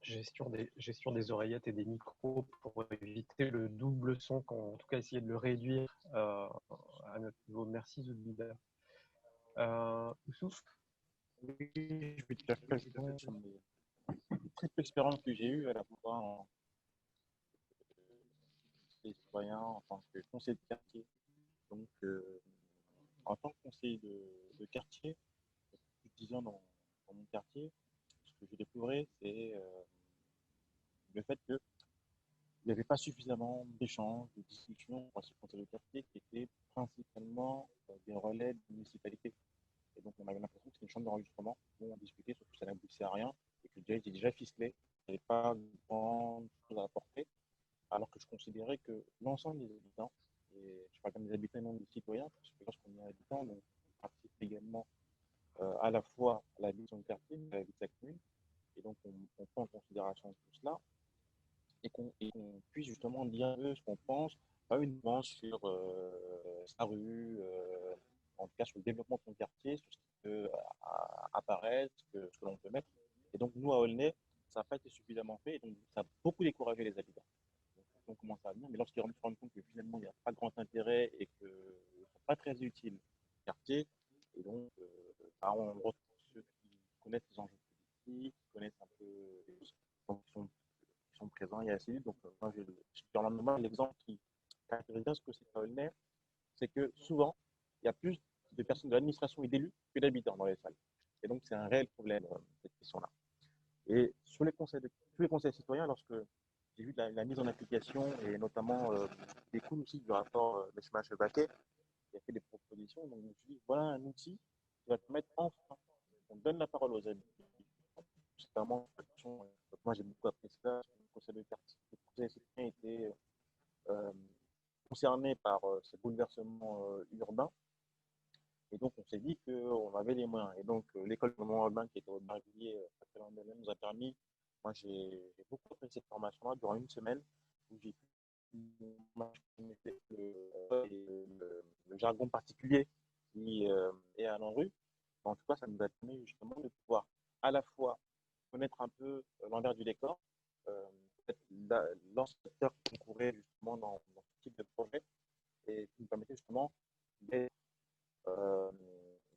Gestion des oreillettes et des micros pour éviter le double son, en tout cas essayer de le réduire à notre niveau. Merci Zulbida. Oussouf? Oui, je vais te faire quelques sur mes triples expériences que j'ai eues à la fois en citoyen, en tant que conseiller de quartier. Donc, en tant que conseiller de quartier, plus de 10 ans dans mon quartier, ce que j'ai découvert, c'est le fait qu'il n'y avait pas suffisamment d'échanges, de discussions pour ce conseil de quartier qui étaient principalement des relais de municipalité. Et donc, on avait l'impression que c'était une chambre d'enregistrement où on discutait, sauf que ça n'aboutissait à rien et que c'était déjà ficelé. Il n'y avait pas grand chose à apporter, alors que je considérais que l'ensemble des habitants, et je parle comme des habitants et non des citoyens, parce que lorsqu'on est habitant, on participe également à la fois à la vie de son quartier, à la vie de sa commune, et donc on prend en considération tout cela, et qu'on puisse justement dire un peu ce qu'on pense, pas uniquement sur sa rue, en tout cas sur le développement de son quartier, sur ce qui peut apparaître, ce que l'on peut mettre. Et donc nous à Aulnay, ça n'a pas été suffisamment fait, et donc ça a beaucoup découragé les habitants. Donc on commence à venir, mais lorsqu'ils se rendent compte que finalement il n'y a pas grand intérêt et qu'ils ne sont pas très utiles au quartier, et donc on retrouve ceux qui connaissent les enjeux politiques, qui connaissent un peu, donc qui sont présents et assez. Donc moi je dans le moment l'exemple qui caractérise bien ce que c'est à Aulnay, c'est que souvent il y a plus de personnes de l'administration et d'élus que d'habitants dans les salles. Et donc c'est un réel problème cette question-là. Et sur tous les conseils citoyens, lorsque j'ai vu la mise en application et notamment des coûts aussi du rapport de Schmache Baquet, qui a fait des propositions, donc je me suis dit, voilà un outil qui va permettre enfin, on donne la parole aux habitants. C'est vraiment une question, moi j'ai beaucoup apprécié ça, le conseil de quartier, le conseil citoyen était concerné par ces bouleversements urbains. Et donc, on s'est dit qu'on avait les moyens. Et donc, l'école de Mont Aubin, qui était au Barguillier, nous a permis, moi, j'ai beaucoup apprécié cette formation-là durant une semaine où j'ai pu le jargon particulier qui est à l'ANRU. En tout cas, ça nous a permis justement de pouvoir à la fois connaître un peu l'envers du décor, l'ancien qui concourait justement dans ce type de projet et qui nous permettait justement d'être, je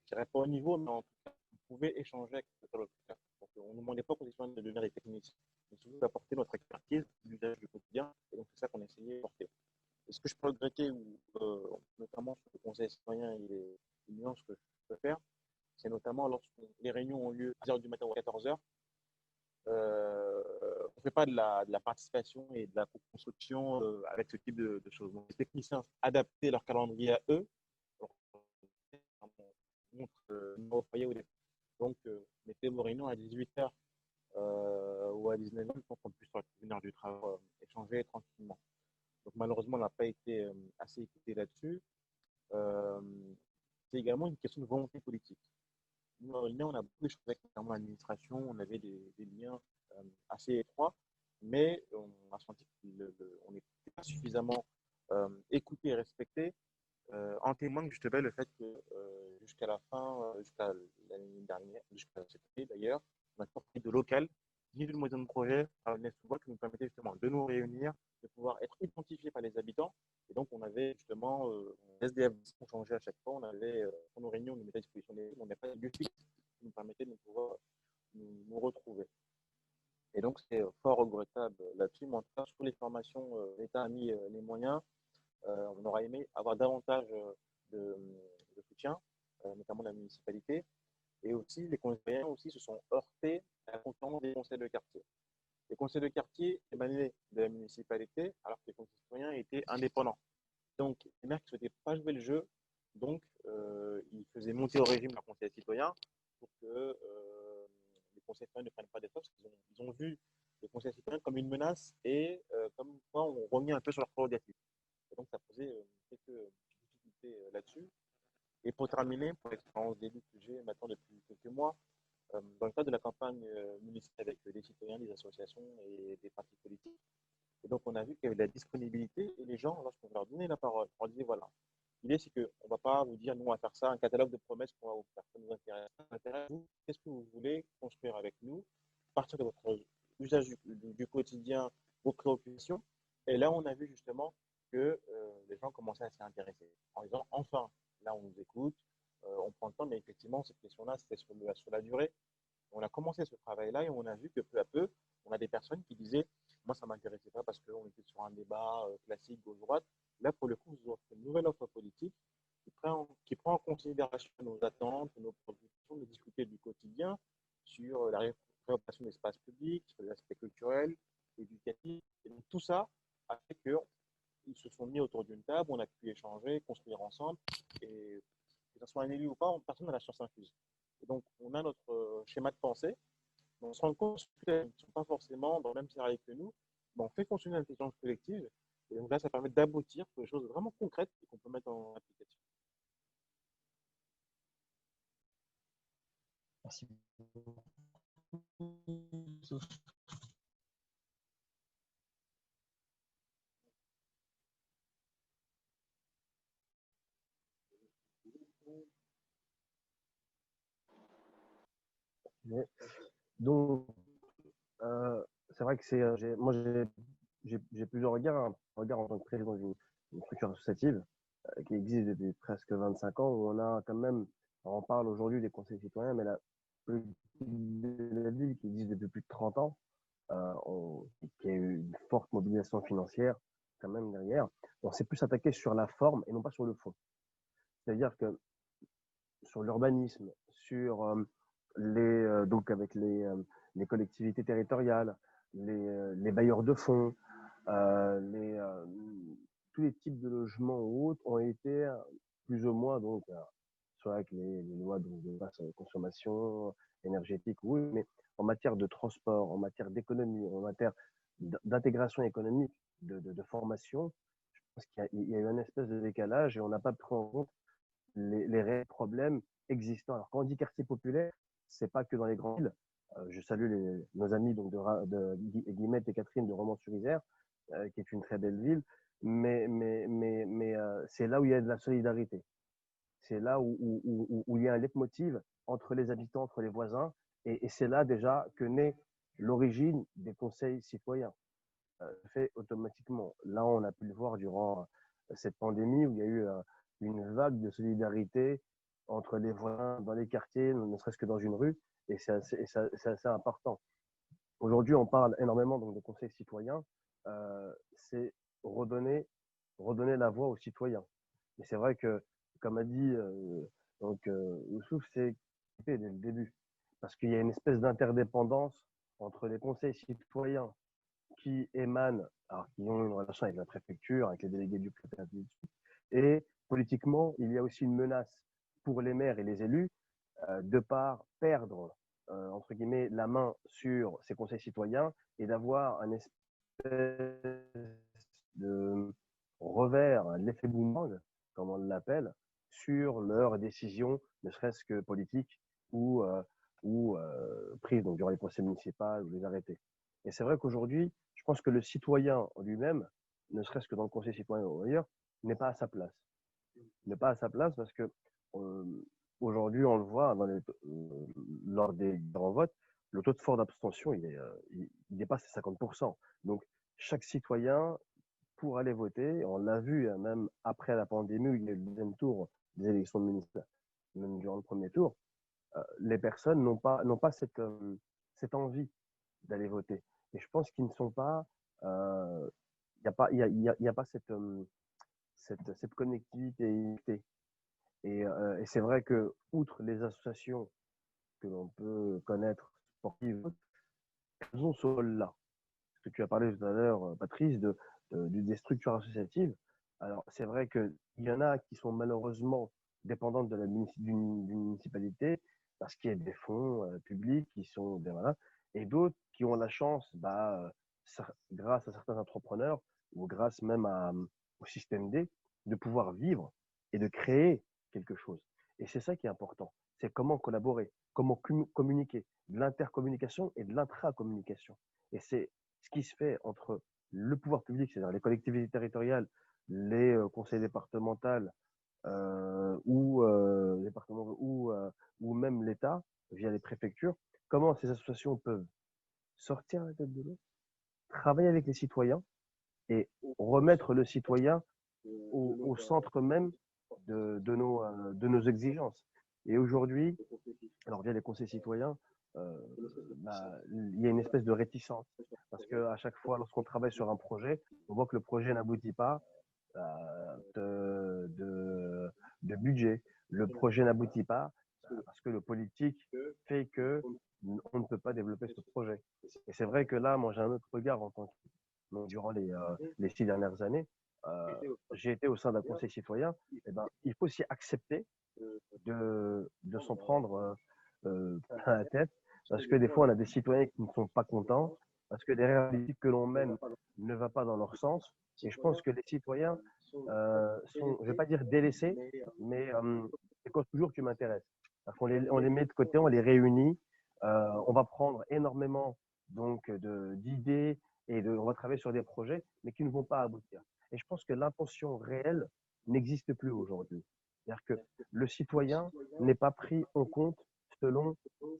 dirais pas au niveau, mais en tout cas, on pouvait échanger avec les interlocuteurs. Donc, on ne demandait pas aux étudiants de devenir des techniciens, mais surtout d'apporter notre expertise, l'usage du quotidien, et donc c'est ça qu'on essayait de porter. Et ce que je peux regretter, notamment sur le conseil citoyen et les nuances que je peux faire, c'est notamment lorsque les réunions ont lieu à 10h du matin ou à 14h, on ne fait pas de la participation et de la co-construction avec ce type de choses. Donc, les techniciens adapter leur calendrier à eux, montre foyer au départ. Donc, mettez vos réunions à 18h ou à 19h pour qu'on puisse venir du travail, échanger tranquillement. Donc, malheureusement, on n'a pas été assez écouté là-dessus. C'est également une question de volonté politique. Nous, on a beaucoup échangé avec l'administration, on avait des liens assez étroits, mais on a senti qu'on n'était pas suffisamment écouté et respecté. En témoigne justement le fait que jusqu'à la fin, jusqu'à l'année dernière, jusqu'à cette année d'ailleurs, on n'a pas pris de local, ni de moyen de projet à Nessoua qui nous permettait justement de nous réunir, de pouvoir être identifiés par les habitants. Et donc, on avait justement SDF qui changeait à chaque fois. On avait, pour nos réunions, on nous mettait à disposition des on n'avait pas de lieu fixe qui nous permettait de pouvoir nous retrouver. Et donc, c'est fort regrettable là-dessus. Mais en tout cas, sur les formations, l'État a mis les moyens. On aurait aimé avoir davantage de soutien, notamment de la municipalité. Et aussi, les conseillers aussi se sont heurtés à la concurrence des conseils de quartier. Les conseils de quartier émanaient de la municipalité, alors que les conseils citoyens étaient indépendants. Donc, les maires qui ne souhaitaient pas jouer le jeu, donc ils faisaient monter au régime leur conseil citoyen pour que les conseils citoyens ne prennent pas des choses, parce qu'ils ont vu les conseils citoyens comme une menace et comme quoi on revenait un peu sur leur prérogatives. Et donc, ça posait quelques difficultés là-dessus. Et pour terminer, pour l'expérience d'élu que j'ai maintenant depuis quelques mois, dans le cadre de la campagne municipale avec des citoyens, des associations et des partis politiques, et donc on a vu qu'il y avait de la disponibilité et les gens, lorsqu'on leur donnait la parole, on leur disait voilà, l'idée c'est qu'on ne va pas vous dire nous on va faire ça, un catalogue de promesses qu'on va vous faire, ça nous intéresse. Ça nous intéresse, vous, qu'est-ce que vous voulez construire avec nous, partir de votre usage du quotidien, vos préoccupations. Et là, on a vu justement que les gens commençaient à s'y intéresser en disant enfin, là on nous écoute, on prend le temps, mais effectivement, cette question-là, c'était sur la durée. On a commencé ce travail-là et on a vu que peu à peu, on a des personnes qui disaient moi, ça ne m'intéressait pas parce qu'on était sur un débat classique gauche-droite. Là, pour le coup, vous offrez une nouvelle offre politique qui prend en considération nos attentes, nos préoccupations, de discuter du quotidien sur la réoccupation de l'espace public, sur les aspects culturels, éducatifs. Et donc, tout ça a fait qu'ils se sont mis autour d'une table, on a pu échanger, construire ensemble. Et que ce soit un élu ou pas, personne n'a la science infuse. Et donc, on a notre schéma de pensée. On se rend compte qu'ils ne sont pas forcément dans le même sérail que nous. Mais on fait fonctionner l'intelligence collective. Et donc là, ça permet d'aboutir sur des choses vraiment concrètes qu'on peut mettre en application. Merci. Donc, c'est vrai que moi j'ai plusieurs regards. Un regard en tant que président d'une structure associative qui existe depuis presque 25 ans, où on a quand même, on parle aujourd'hui des conseils citoyens, mais la politique de la ville qui existe depuis plus de 30 ans, qui a eu une forte mobilisation financière quand même derrière. On s'est plus attaqué sur la forme et non pas sur le fond. C'est-à-dire que sur l'urbanisme, sur donc avec les collectivités territoriales, les bailleurs de fonds, tous les types de logements ou autres ont été plus ou moins, donc, soit avec les lois de basse consommation énergétique, oui, mais en matière de transport, en matière d'économie, en matière d'intégration économique, de formation, je pense qu'il y a eu une espèce de décalage et on n'a pas pris en compte les réels problèmes existants. Alors, quand on dit quartier populaire, c'est pas que dans les grandes villes. Je salue nos amis donc, de Guillemette et Catherine de Romans-sur-Isère, qui est une très belle ville, mais c'est là où il y a de la solidarité. C'est là où il y a un leitmotiv entre les habitants, entre les voisins, et c'est là déjà que naît l'origine des conseils citoyens. Fait automatiquement. Là, on a pu le voir durant cette pandémie où il y a eu une vague de solidarité entre les voisins dans les quartiers, ne serait-ce que dans une rue, et c'est assez important. Aujourd'hui, on parle énormément donc, de conseils citoyens. C'est redonner la voix aux citoyens. Et c'est vrai que, comme a dit Youssouf, c'est dès le début. Parce qu'il y a une espèce d'interdépendance entre les conseils citoyens qui émanent, alors qui ont une relation avec la préfecture, avec les délégués du préfet, et politiquement, il y a aussi une menace pour les maires et les élus de par perdre entre guillemets la main sur ces conseils citoyens et d'avoir un espèce de revers, l'effet boomerang, comme on l'appelle, sur leurs décisions, ne serait-ce que politiques ou prises donc durant les conseils municipaux ou les arrêtés. Et c'est vrai qu'aujourd'hui, je pense que le citoyen lui-même, ne serait-ce que dans le conseil citoyen ou ailleurs, n'est pas à sa place. N'est pas à sa place parce que aujourd'hui, on le voit lors des grands votes, le taux de fort d'abstention, il dépasse les 50%. Donc, chaque citoyen, pour aller voter, on l'a vu même après la pandémie, où il y a eu le deuxième tour des élections municipales, même durant le premier tour, les personnes n'ont pas cette envie d'aller voter. Et je pense qu'ils ne sont pas, il n'y a pas cette connectivité. Et c'est vrai que, outre les associations que l'on peut connaître sportives, elles ont ce rôle-là. Ce que tu as parlé tout à l'heure, Patrice, des structures associatives. Alors, c'est vrai qu'il y en a qui sont malheureusement dépendantes d'une municipalité parce qu'il y a des fonds publics qui sont voilà, et d'autres qui ont la chance, grâce à certains entrepreneurs ou grâce même au système D, de pouvoir vivre et de créer quelque chose. Et c'est ça qui est important. C'est comment collaborer, comment communiquer, de l'intercommunication et de l'intracommunication. Et c'est ce qui se fait entre le pouvoir public, c'est-à-dire les collectivités territoriales, les conseils départementaux ou même l'État via les préfectures, comment ces associations peuvent sortir la tête de l'eau, travailler avec les citoyens et remettre le citoyen au centre même de nos exigences. Et aujourd'hui, alors via les conseils citoyens, il y a une espèce de réticence parce qu'à chaque fois, lorsqu'on travaille sur un projet, on voit que le projet n'aboutit pas de budget. Le projet n'aboutit pas parce que le politique fait que on ne peut pas développer ce projet. Et c'est vrai que là, moi, j'ai un autre regard en tant que durant les 6 dernières années. J'ai été au sein d'un conseil citoyen. Et il faut aussi accepter de s'en prendre plein la tête parce que des fois, on a des citoyens qui ne sont pas contents parce que derrière les politiques que l'on mène ne va pas dans leur sens. Et je pense que les citoyens sont, je ne vais pas dire délaissés, mais c'est comme toujours qui m'intéresse. On les met de côté, on les réunit, on va prendre énormément donc d'idées et on va travailler sur des projets, mais qui ne vont pas aboutir. Et je pense que l'intention réelle n'existe plus aujourd'hui. C'est-à-dire que le citoyen n'est pas pris en compte selon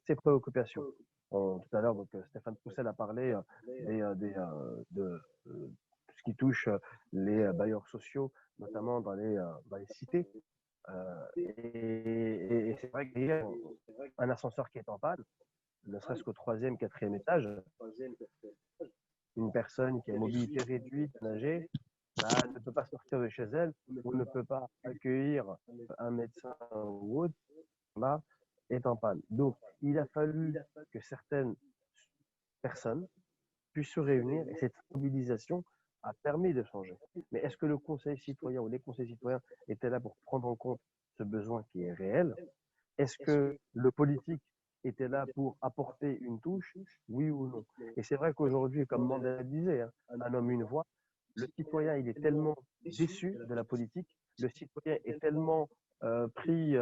ses préoccupations. Tout à l'heure, Stéphane Poussel a parlé de tout ce qui touche les bailleurs sociaux, notamment dans les cités. Et c'est vrai qu'il y a un ascenseur qui est en panne, ne serait-ce qu'au 3e, 4e étage. Une personne qui a une mobilité réduite, âgée, ne peut pas sortir de chez elle ou ne peut pas accueillir un médecin ou autre, là, est en panne. Donc, il a fallu que certaines personnes puissent se réunir et cette mobilisation a permis de changer. Mais est-ce que le conseil citoyen ou les conseils citoyens étaient là pour prendre en compte ce besoin qui est réel? Est-ce que le politique était là pour apporter une touche? Oui ou non? Et c'est vrai qu'aujourd'hui, comme Mandela disait, un homme, une voix, le citoyen, il est tellement déçu de la politique, le citoyen est tellement pris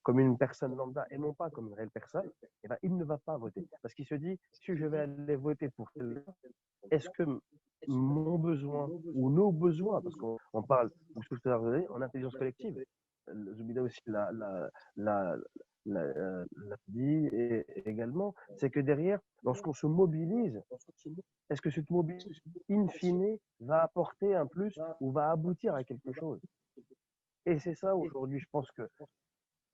comme une personne lambda et non pas comme une réelle personne, eh ben, il ne va pas voter. Parce qu'il se dit, si je vais aller voter pour celui-là, est-ce que mon besoin ou nos besoins, parce qu'on parle en intelligence collective, Zoubida aussi l'a dit également, c'est que derrière, lorsqu'on se mobilise, est-ce que cette mobilisation, in fine, va apporter un plus ou va aboutir à quelque chose? Et c'est ça aujourd'hui, je pense que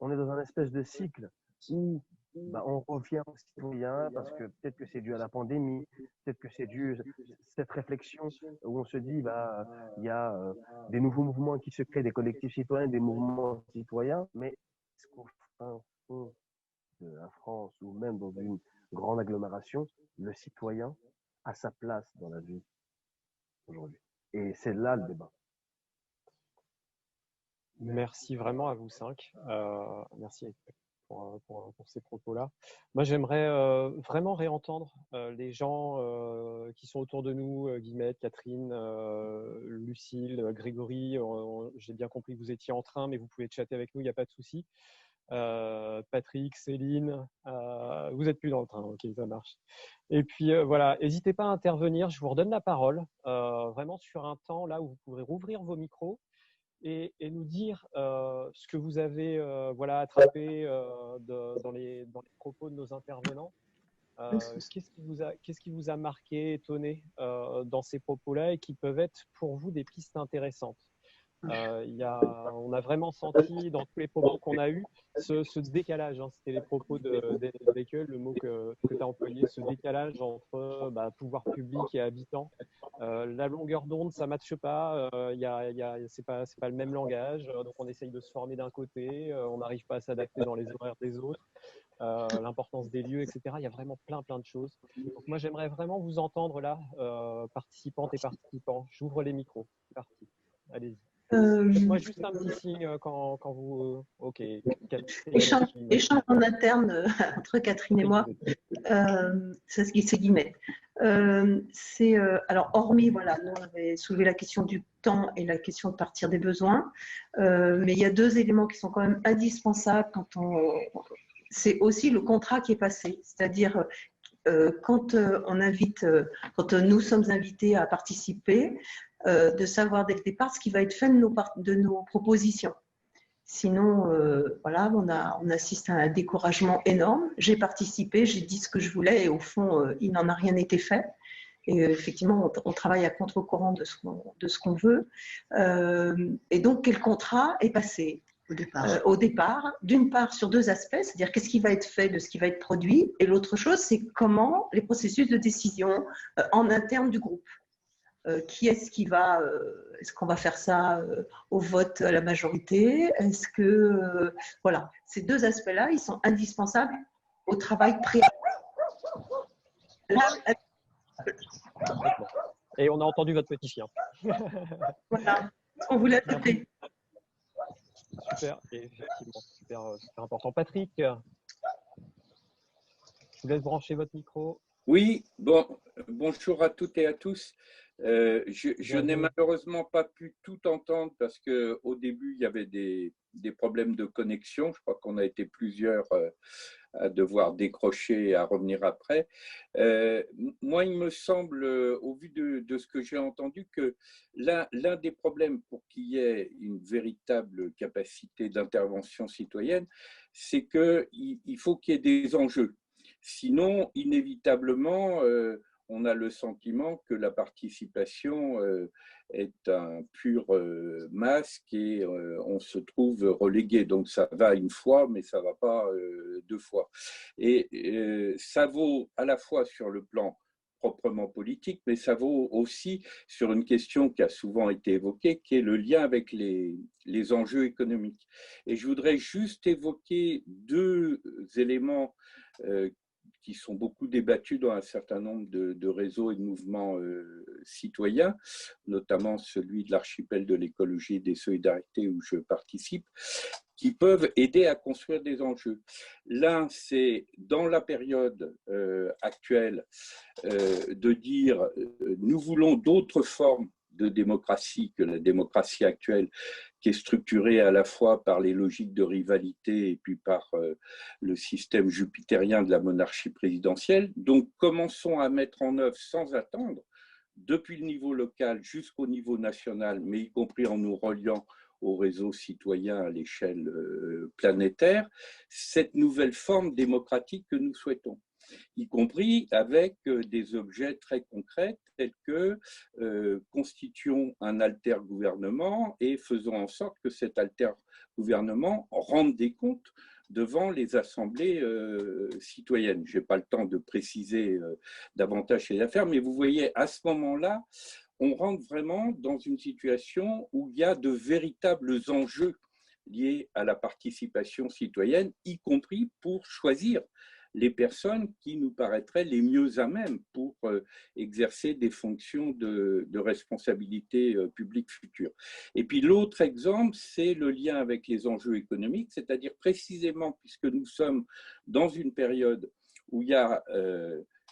on est dans un espèce de cycle où on revient aux citoyens parce que peut-être que c'est dû à la pandémie, peut-être que c'est dû à cette réflexion où on se dit il y a des nouveaux mouvements qui se créent, des collectifs citoyens, des mouvements citoyens, mais est-ce qu'au fin fond de la France ou même dans une grande agglomération, le citoyen a sa place dans la vie aujourd'hui? Et c'est là le débat. Merci vraiment à vous cinq. Merci pour ces propos-là. Moi, j'aimerais vraiment réentendre les gens qui sont autour de nous, Guillemette, Catherine, Lucille, Grégory. J'ai bien compris que vous étiez en train, mais vous pouvez chatter avec nous, il n'y a pas de souci. Patrick, Céline, vous n'êtes plus dans le train, ok, ça marche. Et puis voilà, n'hésitez pas à intervenir, je vous redonne la parole, vraiment sur un temps là où vous pourrez rouvrir vos micros et nous dire ce que vous avez attrapé dans les propos de nos intervenants. Qu'est-ce qui vous a marqué, étonné dans ces propos-là et qui peuvent être pour vous des pistes intéressantes? On a vraiment senti dans tous les propos qu'on a eus ce décalage, c'était les propos d'Eckel, le mot que tu as employé, ce décalage entre pouvoir public et habitants. La longueur d'onde, ça ne matche pas, c'est pas le même langage, donc on essaye de se former d'un côté, on n'arrive pas à s'adapter dans les horaires des autres, l'importance des lieux, etc. Il y a vraiment plein de choses. Donc moi, j'aimerais vraiment vous entendre là, participantes et participants. J'ouvre les micros. C'est parti. Allez-y. Faites-moi juste un petit signe quand vous… Ok. Échange en interne entre Catherine et moi. C'est Guillemette. Alors, hormis, nous on avait soulevé la question du temps et la question de partir des besoins, mais il y a deux éléments qui sont quand même indispensables c'est aussi le contrat qui est passé, c'est-à-dire quand nous sommes invités à participer, de savoir dès le départ ce qui va être fait de nos propositions. Sinon, on assiste à un découragement énorme. J'ai participé, j'ai dit ce que je voulais et au fond, il n'en a rien été fait. Et effectivement, on travaille à contre-courant de ce qu'on veut. Et donc, quel contrat est passé au départ, d'une part sur deux aspects, c'est-à-dire qu'est-ce qui va être fait de ce qui va être produit, et l'autre chose, c'est comment les processus de décision en interne du groupe. Qui est-ce qui va… est-ce qu'on va faire ça au vote à la majorité? Est-ce que… voilà, ces deux aspects-là, ils sont indispensables au travail préalable. Et on a entendu votre petit chien. Voilà, on voulait ajouter. Super, et effectivement, super important. Patrick, je vous laisse brancher votre micro. Oui, bonjour à toutes et à tous. Je n'ai malheureusement pas pu tout entendre parce qu'au début, il y avait des problèmes de connexion. Je crois qu'on a été plusieurs à devoir décrocher et à revenir après. Moi, il me semble, au vu de ce que j'ai entendu, que l'un des problèmes pour qu'il y ait une véritable capacité d'intervention citoyenne, c'est qu'il faut qu'il y ait des enjeux. Sinon, inévitablement, on a le sentiment que la participation est un pur masque et on se trouve relégué. Donc ça va une fois, mais ça ne va pas deux fois. Et ça vaut à la fois sur le plan proprement politique, mais ça vaut aussi sur une question qui a souvent été évoquée, qui est le lien avec les enjeux économiques. Et je voudrais juste évoquer deux éléments qui sont beaucoup débattus dans un certain nombre de réseaux et de mouvements citoyens, notamment celui de l'archipel de l'écologie et des solidarités où je participe, qui peuvent aider à construire des enjeux. L'un, c'est dans la période actuelle de dire nous voulons d'autres formes de démocratie que la démocratie actuelle qui est structurée à la fois par les logiques de rivalité et puis par le système jupitérien de la monarchie présidentielle. Donc, commençons à mettre en œuvre sans attendre, depuis le niveau local jusqu'au niveau national, mais y compris en nous reliant au réseau citoyen à l'échelle planétaire, cette nouvelle forme démocratique que nous souhaitons, y compris avec des objets très concrets tels que constituons un alter-gouvernement et faisons en sorte que cet alter-gouvernement rende des comptes devant les assemblées citoyennes. Je n'ai pas le temps de préciser davantage ces affaires, mais vous voyez, à ce moment-là, on rentre vraiment dans une situation où il y a de véritables enjeux liés à la participation citoyenne, y compris pour choisir les personnes qui nous paraîtraient les mieux à même pour exercer des fonctions de responsabilité publique future. Et puis l'autre exemple, c'est le lien avec les enjeux économiques, c'est-à-dire précisément puisque nous sommes dans une période où il y a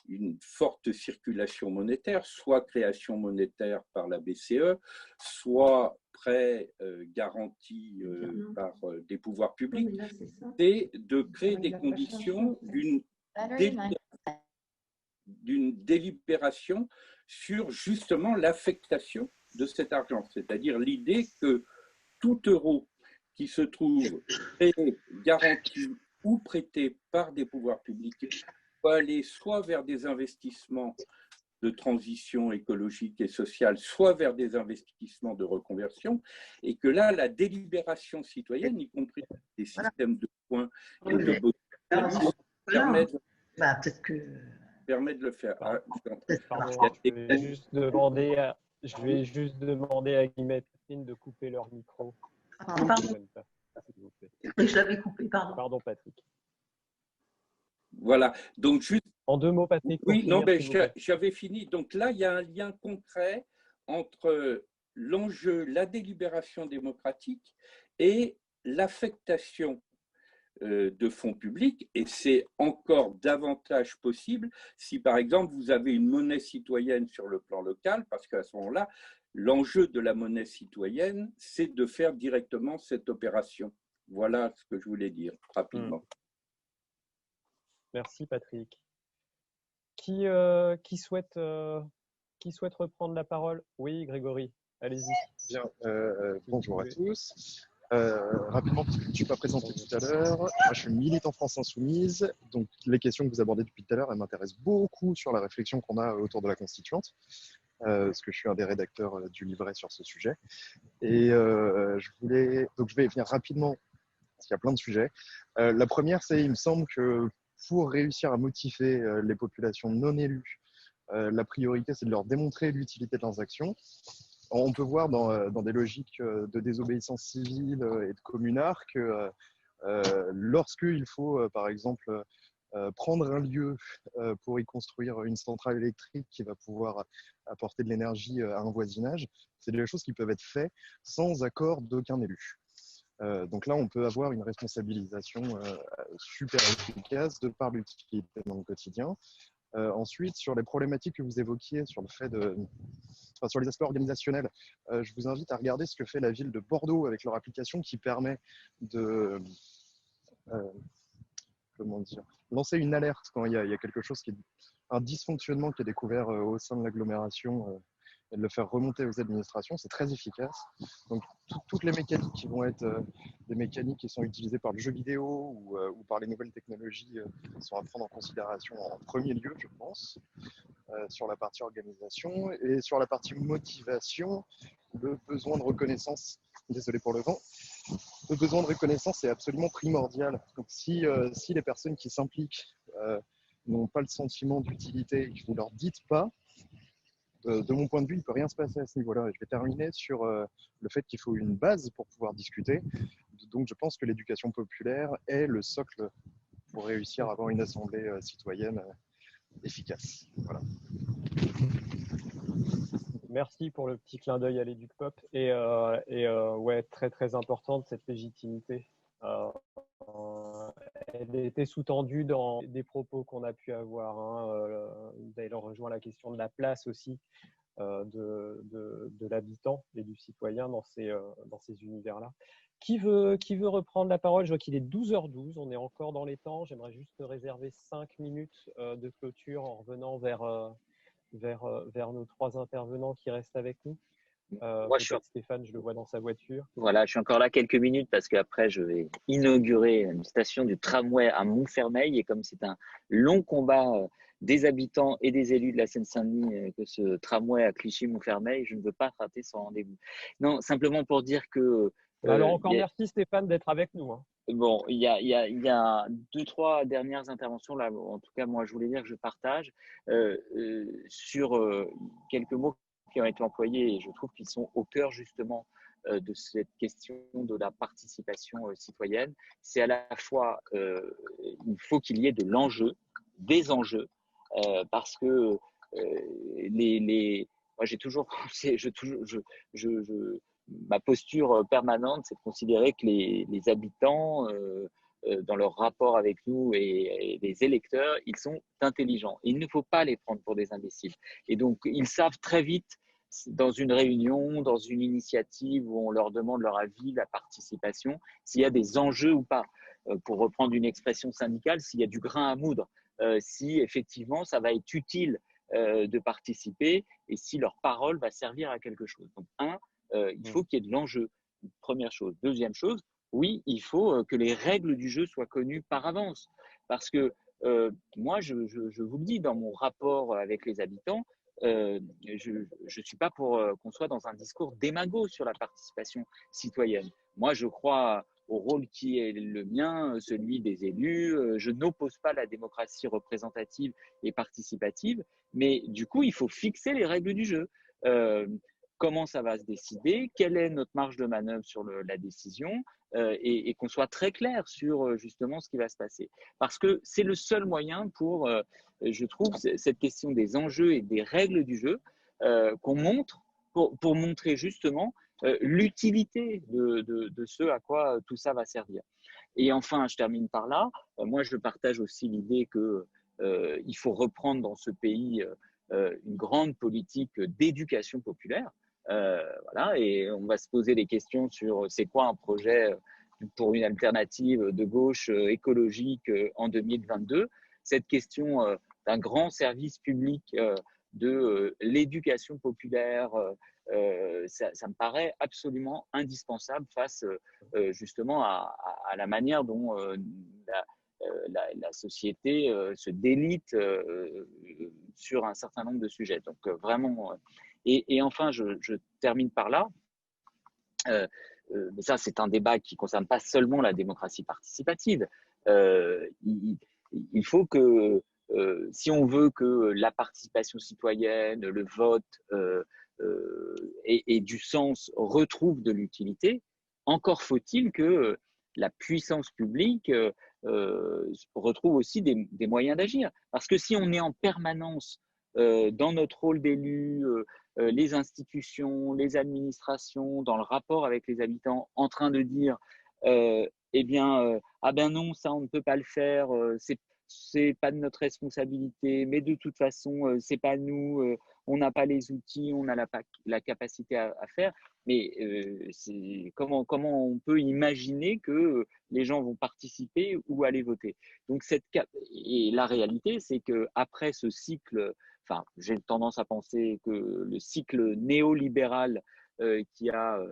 une forte circulation monétaire, soit création monétaire par la BCE, soit prêts garantis par des pouvoirs publics, c'est de créer des conditions d'une délibération sur justement l'affectation de cet argent, c'est-à-dire l'idée que tout euro qui se trouve créé, garanti ou prêté par des pouvoirs publics peut aller soit vers des investissements de transition écologique et sociale, soit vers des investissements de reconversion, et que là, la délibération citoyenne, y compris des systèmes de points et de bonus, permet de le faire. Pardon, je vais juste demander à Guillemette de couper leur micro. Pardon. Je l'avais coupé, pardon. Pardon, Patrick. Voilà, donc juste… En 2 mots, Patrick. Oui, non, mais j'avais fini. Donc là, il y a un lien concret entre l'enjeu, la délibération démocratique et l'affectation de fonds publics, et c'est encore davantage possible si, par exemple, vous avez une monnaie citoyenne sur le plan local, parce qu'à ce moment-là, l'enjeu de la monnaie citoyenne, c'est de faire directement cette opération. Voilà ce que je voulais dire rapidement. Merci, Patrick. Qui souhaite reprendre la parole? Oui, Grégory, allez-y. Bien, bonjour à tous. Rapidement, parce que je ne me suis pas présenté tout à l'heure, moi je suis militant France Insoumise, donc les questions que vous abordez depuis tout à l'heure, elles m'intéressent beaucoup sur la réflexion qu'on a autour de la Constituante, parce que je suis un des rédacteurs du livret sur ce sujet. Et je vais venir rapidement, parce qu'il y a plein de sujets. La première, c'est, il me semble que pour réussir à motiver les populations non élues, la priorité, c'est de leur démontrer l'utilité de leurs actions. On peut voir dans des logiques de désobéissance civile et de communard que lorsqu'il faut, par exemple, prendre un lieu pour y construire une centrale électrique qui va pouvoir apporter de l'énergie à un voisinage, c'est des choses qui peuvent être faites sans accord d'aucun élu. Donc là, on peut avoir une responsabilisation super efficace de par l'utilité dans le quotidien. Ensuite, sur les problématiques que vous évoquiez, sur le fait sur les aspects organisationnels, je vous invite à regarder ce que fait la ville de Bordeaux avec leur application qui permet de lancer une alerte quand il y a quelque chose qui est un dysfonctionnement qui est découvert au sein de l'agglomération et de le faire remonter aux administrations. C'est très efficace. Donc toutes les mécaniques qui vont être des mécaniques qui sont utilisées par le jeu vidéo ou par les nouvelles technologies sont à prendre en considération en premier lieu, je pense, sur la partie organisation. Et sur la partie motivation, le besoin de reconnaissance, désolé pour le vent, le besoin de reconnaissance est absolument primordial. Donc si les personnes qui s'impliquent n'ont pas le sentiment d'utilité et que vous ne leur dites pas, de mon point de vue, il ne peut rien se passer à ce niveau-là. Je vais terminer sur le fait qu'il faut une base pour pouvoir discuter. Donc je pense que l'éducation populaire est le socle pour réussir à avoir une assemblée citoyenne efficace. Voilà. Merci pour le petit clin d'œil à l'EducPop. Et ouais, très très importante cette légitimité. Elle était sous-tendue dans des propos qu'on a pu avoir. D'ailleurs, rejoint la question de la place aussi de l'habitant et du citoyen dans ces univers-là. Qui veut reprendre la parole? Je vois qu'il est 12h12, on est encore dans les temps. J'aimerais juste réserver 5 minutes de clôture en revenant vers nos 3 intervenants qui restent avec nous. Moi, Stéphane, je le vois dans sa voiture. Voilà, je suis encore là quelques minutes parce qu'après, je vais inaugurer une station du tramway à Montfermeil. Et comme c'est un long combat des habitants et des élus de la Seine-Saint-Denis que ce tramway à Clichy-Montfermeil, je ne veux pas rater son rendez-vous. Non, simplement pour dire que… alors encore merci Stéphane d'être avec nous. Hein. Bon, il y a 2-3 dernières interventions là. En tout cas, moi, je voulais dire que je partage sur quelques mots qui ont été employés et je trouve qu'ils sont au cœur justement de cette question de la participation citoyenne. C'est à la fois, il faut qu'il y ait de l'enjeu, des enjeux, parce que moi j'ai toujours pensé, ma posture permanente, c'est de considérer que les habitants, dans leur rapport avec nous et les électeurs, ils sont intelligents. Il ne faut pas les prendre pour des imbéciles. Et donc, ils savent très vite, dans une réunion, dans une initiative où on leur demande leur avis, la participation, s'il y a des enjeux ou pas. Pour reprendre une expression syndicale, s'il y a du grain à moudre, si effectivement ça va être utile de participer et si leur parole va servir à quelque chose. Donc, il faut qu'il y ait de l'enjeu, première chose. Deuxième chose, oui, il faut que les règles du jeu soient connues par avance. Parce que moi, je vous le dis, dans mon rapport avec les habitants, je ne suis pas pour qu'on soit dans un discours démago sur la participation citoyenne. Moi, je crois au rôle qui est le mien, celui des élus. Je n'oppose pas la démocratie représentative et participative, mais du coup, il faut fixer les règles du jeu. Comment ça va se décider, quelle est notre marge de manœuvre sur la décision et qu'on soit très clair sur justement ce qui va se passer. Parce que c'est le seul moyen pour, je trouve, cette question des enjeux et des règles du jeu qu'on montre pour montrer justement l'utilité de ce à quoi tout ça va servir. Et enfin, je termine par là, moi je partage aussi l'idée qu'il faut reprendre dans ce pays une grande politique d'éducation populaire. Voilà, et on va se poser des questions sur c'est quoi un projet pour une alternative de gauche écologique en 2022. Cette question d'un grand service public de l'éducation populaire, ça me paraît absolument indispensable face justement à la manière dont la société se délite sur un certain nombre de sujets. Donc vraiment… Et enfin, je termine par là. Mais ça, c'est un débat qui ne concerne pas seulement la démocratie participative. Il faut que, si on veut que la participation citoyenne, le vote ait du sens, retrouve de l'utilité, encore faut-il que la puissance publique retrouve aussi des moyens d'agir. Parce que si on est en permanence dans notre rôle d'élu, les institutions, les administrations, dans le rapport avec les habitants, en train de dire ah ben non, ça on ne peut pas le faire, c'est pas de notre responsabilité, mais de toute façon c'est pas nous, on n'a pas les outils, on a la capacité à faire. Mais comment on peut imaginer que les gens vont participer ou aller voter? Donc et la réalité, c'est que après ce cycle, enfin, j'ai tendance à penser que le cycle néolibéral qui a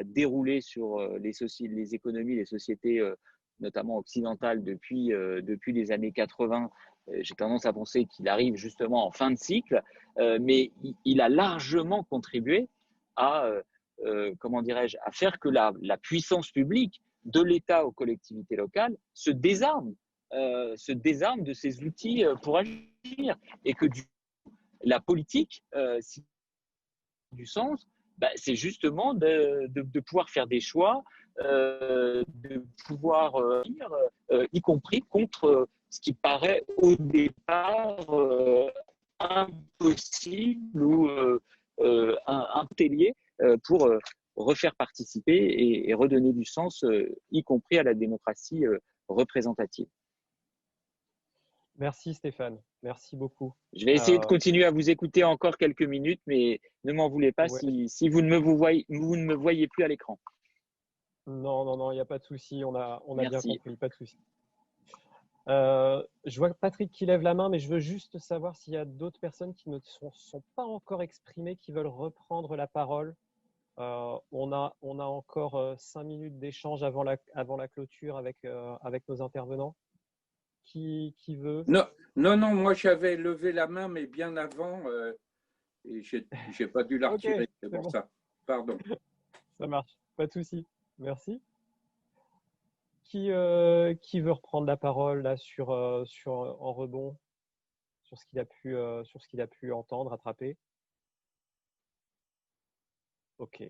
déroulé sur les économies, les sociétés, notamment occidentales, depuis les années 80, j'ai tendance à penser qu'il arrive justement en fin de cycle, mais il a largement contribué à, comment dirais-je, à faire que la puissance publique, de l'État aux collectivités locales, se désarme de ses outils pour agir, et que la politique, si du sens, c'est justement de pouvoir faire des choix, de pouvoir agir, y compris contre ce qui paraît au départ impossible ou un télier pour refaire participer et redonner du sens, y compris à la démocratie représentative. Merci Stéphane, merci beaucoup. Je vais essayer de continuer à vous écouter encore quelques minutes, mais ne m'en voulez pas Ouais. si vous ne me voyez plus à l'écran. Non, il n'y a pas de souci, on a bien Merci. compris, pas de souci. Je vois Patrick qui lève la main, mais je veux juste savoir s'il y a d'autres personnes qui ne sont pas encore exprimées, qui veulent reprendre la parole. On a encore 5 minutes d'échange avant la clôture avec nos intervenants. Qui veut? Non, moi j'avais levé la main, mais bien avant, et j'ai pas dû la retirer, Ok, c'est pour bon. ça. Pardon. Ça marche, pas de souci. Merci. Qui veut reprendre la parole là en rebond sur ce qu'il a pu entendre, attraper? Ok,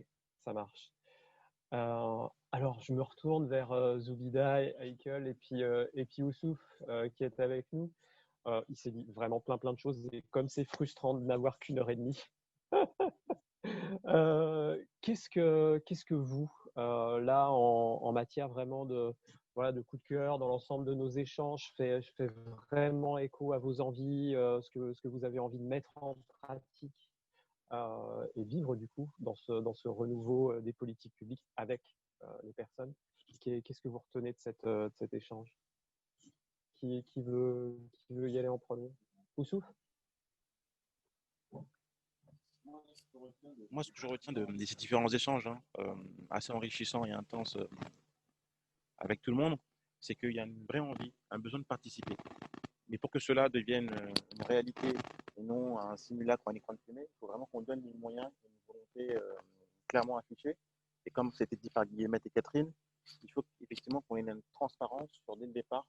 ça marche. Alors, je me retourne vers Zoubida, Heikel et puis Youssouf qui est avec nous. Il s'est dit vraiment plein de choses et comme c'est frustrant de n'avoir qu'une heure et demie. Qu'est-ce que vous, là, en matière vraiment de coup de cœur dans l'ensemble de nos échanges, fait vraiment écho à vos envies, ce que vous avez envie de mettre en pratique et vivre du coup dans ce renouveau des politiques publiques avec les personnes. Qu'est-ce que vous retenez de cet échange? Qui veut y aller en premier? Youssouf? Moi, ce que je retiens de ces différents échanges assez enrichissants et intenses avec tout le monde, c'est qu'il y a une vraie envie, un besoin de participer. Mais pour que cela devienne une réalité et non un simulacre ou un écran de fumée, il faut vraiment qu'on donne les moyens, une volonté clairement affichée. Et comme c'était dit par Guillemette et Catherine, il faut effectivement qu'on ait une transparence sur dès le départ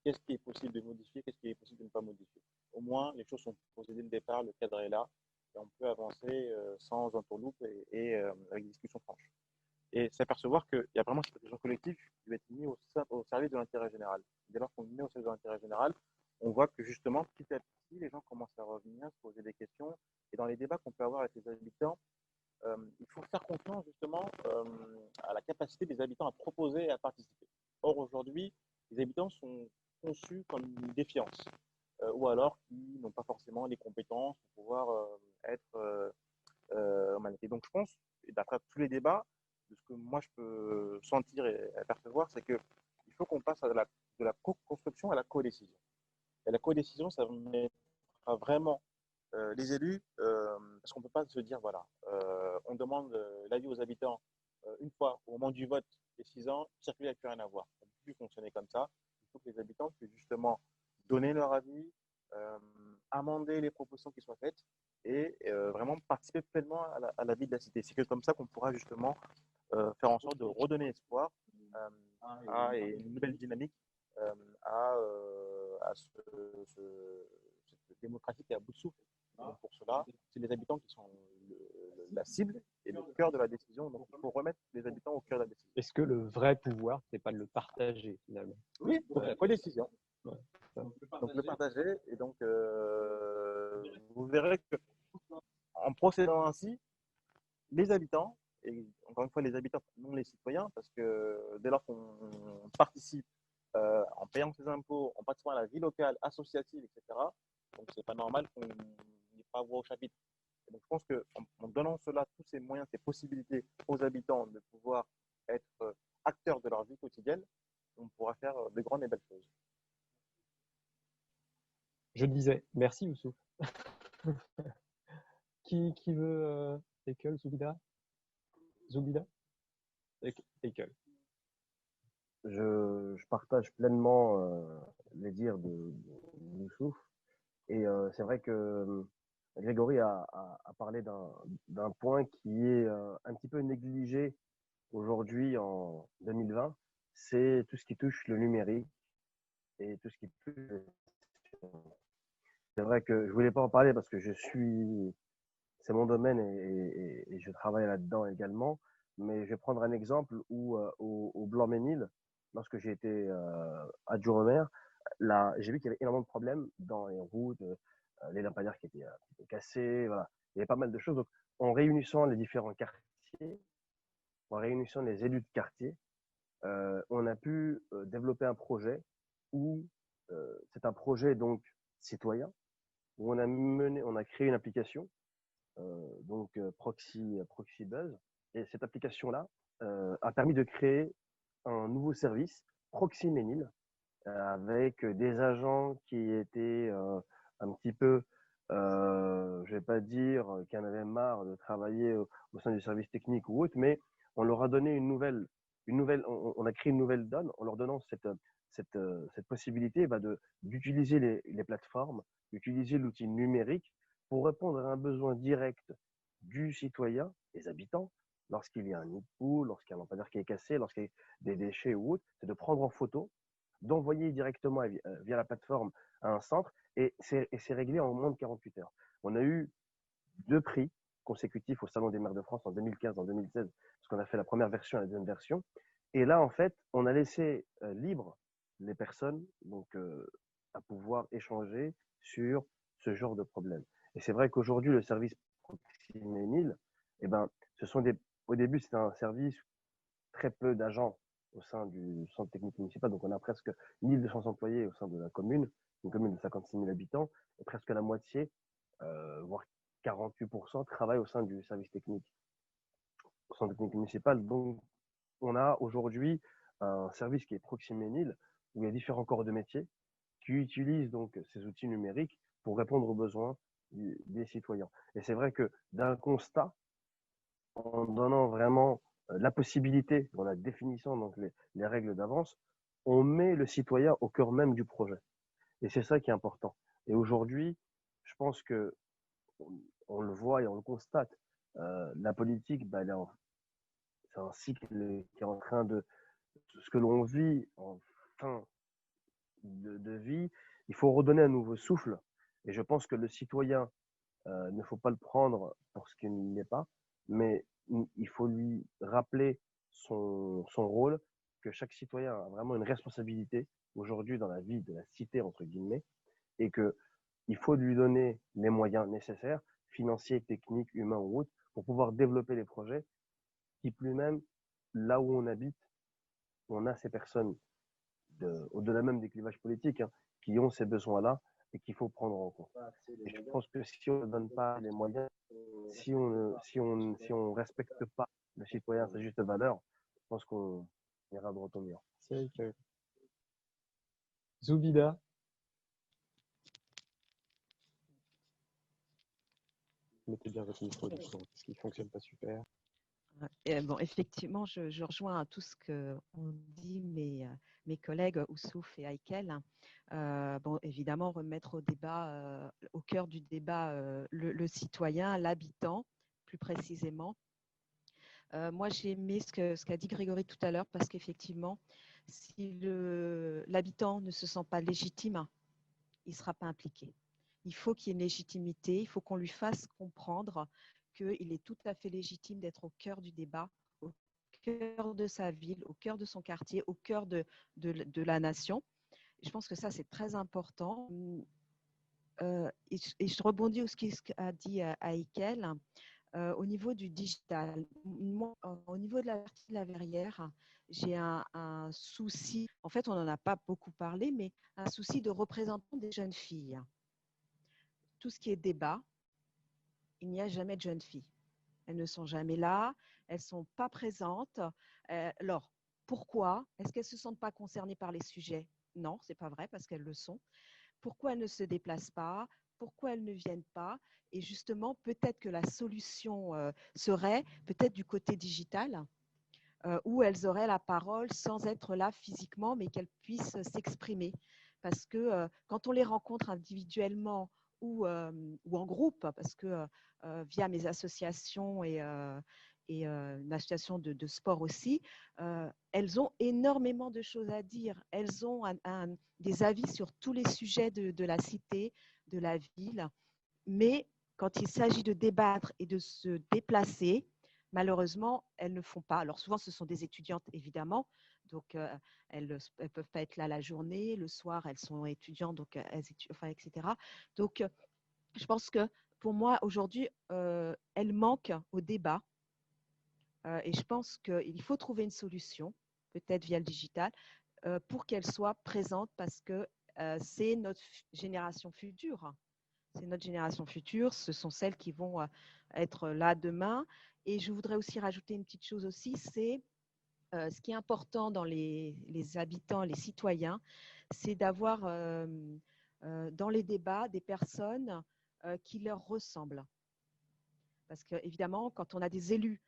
qu'est-ce qui est possible de modifier, qu'est-ce qui est possible de ne pas modifier. Au moins, les choses sont posées dès le départ, le cadre est là, et on peut avancer sans entourloupe et avec des discussions franches. Et s'apercevoir qu'il y a vraiment cette réflexion collective qui va être mise au service de l'intérêt général. Dès lors qu'on met au service de l'intérêt général, on voit que justement, petit à petit, les gens commencent à revenir, se poser des questions. Et dans les débats qu'on peut avoir avec les habitants, il faut faire confiance justement à la capacité des habitants à proposer et à participer. Or, aujourd'hui, les habitants sont conçus comme une défiance, ou alors qui n'ont pas forcément les compétences pour pouvoir être humanité. Donc, je pense, et d'après tous les débats, de ce que moi je peux sentir et apercevoir, c'est qu'il faut qu'on passe de la co-construction à la co-décision. Et la co-décision, ça mettra vraiment les élus, parce qu'on ne peut pas se dire, voilà, on demande l'avis aux habitants une fois au moment du vote des 6 ans, circuler n'a plus rien à voir. On ne peut plus fonctionner comme ça. Il faut que les habitants puissent justement donner leur avis, amender les propositions qui soient faites et vraiment participer pleinement à la vie de la cité. C'est que comme ça qu'on pourra justement faire en sorte de redonner espoir et une nouvelle dynamique à cette démocratie qui est à bout de souffle. Donc pour cela, c'est les habitants qui sont la cible et le cœur de la décision. Donc il faut remettre les habitants au cœur de la décision. Est-ce que le vrai pouvoir, c'est pas de le partager finalement? Oui, donc la co-décision. Ouais. Donc le partager. Et donc vous verrez que en procédant ainsi, les habitants, et encore une fois les habitants, non les citoyens, parce que dès lors qu'on participe en payant ses impôts, en participant à la vie locale, associative, etc., donc c'est pas normal qu'on n'ait pas voix au chapitre. Et donc je pense qu'en donnant cela, tous ces moyens, ces possibilités aux habitants de pouvoir être acteurs de leur vie quotidienne, on pourra faire de grandes et belles choses. Je le disais, merci Youssouf. Qui veut Heikel, Zoubida? Heikel. Je partage pleinement les dires de Youssouf. Et c'est vrai que Grégory a parlé d'un point qui est un petit peu négligé aujourd'hui en 2020, c'est tout ce qui touche le numérique et tout ce qui touche. C'est vrai que je voulais pas en parler parce que c'est mon domaine et je travaille là-dedans également. Mais je vais prendre un exemple où au Blanc-Ménil, lorsque j'ai été adjoint au maire, là, j'ai vu qu'il y avait énormément de problèmes dans les routes, les lampadaires qui étaient cassés, voilà. Il y avait pas mal de choses. Donc, en réunissant les différents quartiers, en réunissant les élus de quartier, on a pu développer un projet où c'est un projet donc citoyen où on a créé une application, Proxy Buzz. Et cette application-là a permis de créer un nouveau service, Proxy Ménil, avec des agents qui étaient un petit peu, je vais pas dire qu'ils en avaient marre de travailler au sein du service technique ou autre, mais on leur a donné on a créé une nouvelle donne en leur donnant cette possibilité d'utiliser les plateformes, d'utiliser l'outil numérique pour répondre à un besoin direct du citoyen, des habitants, lorsqu'il y a un nid de poule, lorsqu'il y a un lampadaire qui est cassé, lorsqu'il y a des déchets ou autre, c'est de prendre en photo, d'envoyer directement via la plateforme à un centre et c'est réglé en moins de 48 heures. On a eu 2 prix consécutifs au Salon des maires de France en 2015 et en 2016, parce qu'on a fait la première version et la deuxième version. Et là, en fait, on a laissé libre les personnes à pouvoir échanger sur ce genre de problème. Et c'est vrai qu'aujourd'hui, le service Proxy Ménil, au début, c'était un service très peu d'agents au sein du centre technique municipal. Donc, on a presque 1200 employés au sein de la commune, une commune de 56 000 habitants, et presque la moitié, voire 48% travaillent au sein du service technique, au centre technique municipal. Donc, on a aujourd'hui un service qui est Proxy Ménil, où il y a différents corps de métier qui utilisent donc ces outils numériques pour répondre aux besoins des citoyens. Et c'est vrai que d'un constat, en donnant vraiment la possibilité, en la définissant donc les règles d'avance, on met le citoyen au cœur même du projet. Et c'est ça qui est important. Et aujourd'hui, je pense que on le voit et on le constate, la politique, c'est un cycle qui est en train de ce que l'on vit en fin de vie. Il faut redonner un nouveau souffle. Et je pense que le citoyen, il ne faut pas le prendre pour ce qu'il n'est pas, mais il faut lui rappeler son rôle, que chaque citoyen a vraiment une responsabilité aujourd'hui dans la vie de la cité, entre guillemets, et qu'il faut lui donner les moyens nécessaires, financiers, techniques, humains ou autres, pour pouvoir développer les projets, qui plus même, là où on habite, on a ces personnes, au-delà même des clivages politiques, qui ont ces besoins-là et qu'il faut prendre en compte. Et je pense que si on ne donne pas les moyens, si on respecte pas le citoyen à sa juste valeur, je pense qu'on ira droit au mur. C'est que Zoubida. Mettez bien votre micro du son, parce qu'il ne fonctionne pas super. Bon, effectivement, je rejoins tout ce qu'ont dit mes collègues Oussouf et Aïkel. Bon, évidemment, remettre au cœur du débat le citoyen, l'habitant, plus précisément. Moi, j'ai aimé ce qu'a dit Grégory tout à l'heure, parce qu'effectivement, si l'habitant ne se sent pas légitime, il ne sera pas impliqué. Il faut qu'il y ait une légitimité, il faut qu'on lui fasse comprendre qu'il est tout à fait légitime d'être au cœur du débat, au cœur de sa ville, au cœur de son quartier, au cœur de la nation. Et je pense que ça, c'est très important. Et je rebondis sur ce qu'a dit Aïkel. Au niveau du digital, moi, au niveau de la partie de la Verrière, j'ai un souci, en fait, on n'en a pas beaucoup parlé, mais un souci de représentation des jeunes filles. Tout ce qui est débat, il n'y a jamais de jeunes filles. Elles ne sont jamais là, elles ne sont pas présentes. Alors, pourquoi? Est-ce qu'elles ne se sentent pas concernées par les sujets? Non, ce n'est pas vrai, parce qu'elles le sont. Pourquoi elles ne se déplacent pas? Pourquoi elles ne viennent pas? Et justement, peut-être que la solution serait peut-être du côté digital, où elles auraient la parole sans être là physiquement, mais qu'elles puissent s'exprimer. Parce que quand on les rencontre individuellement ou en groupe, parce que via mes associations et une association de sport aussi, elles ont énormément de choses à dire. Elles ont des avis sur tous les sujets de la cité, de la ville. Mais quand il s'agit de débattre et de se déplacer, malheureusement, elles ne font pas. Alors souvent, ce sont des étudiantes, évidemment. Donc, elles ne peuvent pas être là la journée. Le soir, elles sont étudiantes, donc etc. Donc, je pense que pour moi, aujourd'hui, elles manquent au débat. Et je pense qu'il faut trouver une solution, peut-être via le digital, pour qu'elles soient présentes parce que c'est notre génération future. C'est notre génération future, ce sont celles qui vont être là demain. Et je voudrais aussi rajouter une petite chose aussi, c'est ce qui est important dans les habitants, les citoyens, c'est d'avoir dans les débats des personnes qui leur ressemblent. Parce qu'évidemment, quand on a des élus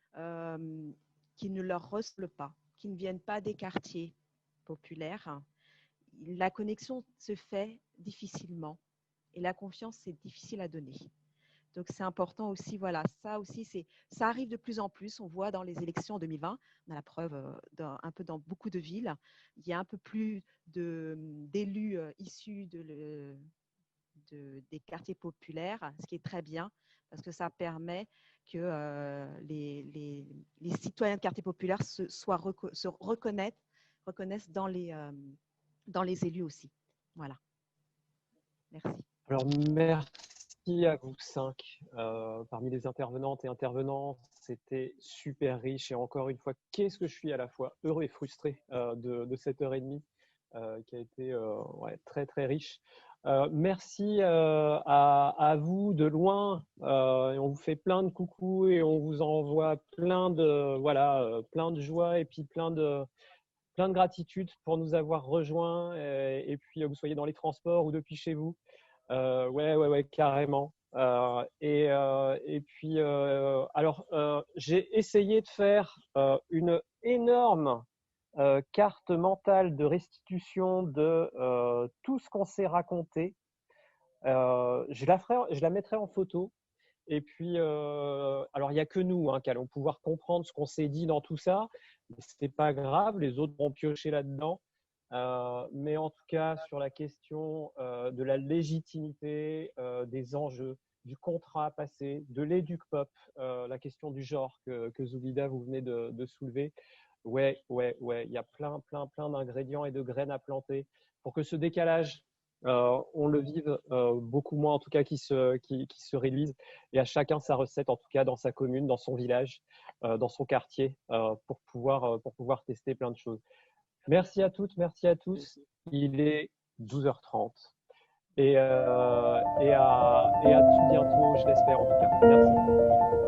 qui ne leur ressemblent pas, qui ne viennent pas des quartiers populaires, la connexion se fait difficilement et la confiance, c'est difficile à donner. Donc, c'est important aussi, voilà, ça aussi, ça arrive de plus en plus. On voit dans les élections 2020, on a la preuve un peu dans beaucoup de villes, il y a un peu plus d'élus issus des quartiers populaires, ce qui est très bien parce que ça permet que les citoyens de quartiers populaires se reconnaissent dans les élus aussi. Voilà. Merci. Alors, merci à vous 5. Parmi les intervenantes et intervenants, c'était super riche. Et encore une fois, qu'est-ce que je suis à la fois heureux et frustré de cette heure et demie qui a été très, très riche. Merci à vous de loin. On vous fait plein de coucous et on vous envoie plein de joie et puis plein de gratitude pour nous avoir rejoints et puis vous soyez dans les transports ou depuis chez vous. Ouais, carrément. Et puis, alors, j'ai essayé de faire une énorme carte mentale de restitution de tout ce qu'on s'est raconté. Je la mettrai en photo. Et puis, alors, il n'y a que nous qui allons pouvoir comprendre ce qu'on s'est dit dans tout ça. Ce n'est pas grave, les autres vont piocher là-dedans. Mais en tout cas, sur la question de la légitimité des enjeux, du contrat passé, de l'éduc-pop, la question du genre que Zulida, vous venez de soulever, ouais, il y a plein d'ingrédients et de graines à planter pour que ce décalage, on le vive beaucoup moins, en tout cas, qui se réduise. Et à chacun sa recette, en tout cas, dans sa commune, dans son village, dans son quartier, pour pouvoir tester plein de choses. Merci à toutes, merci à tous. Il est 12h30 et à tout bientôt, je l'espère en tout cas. Merci.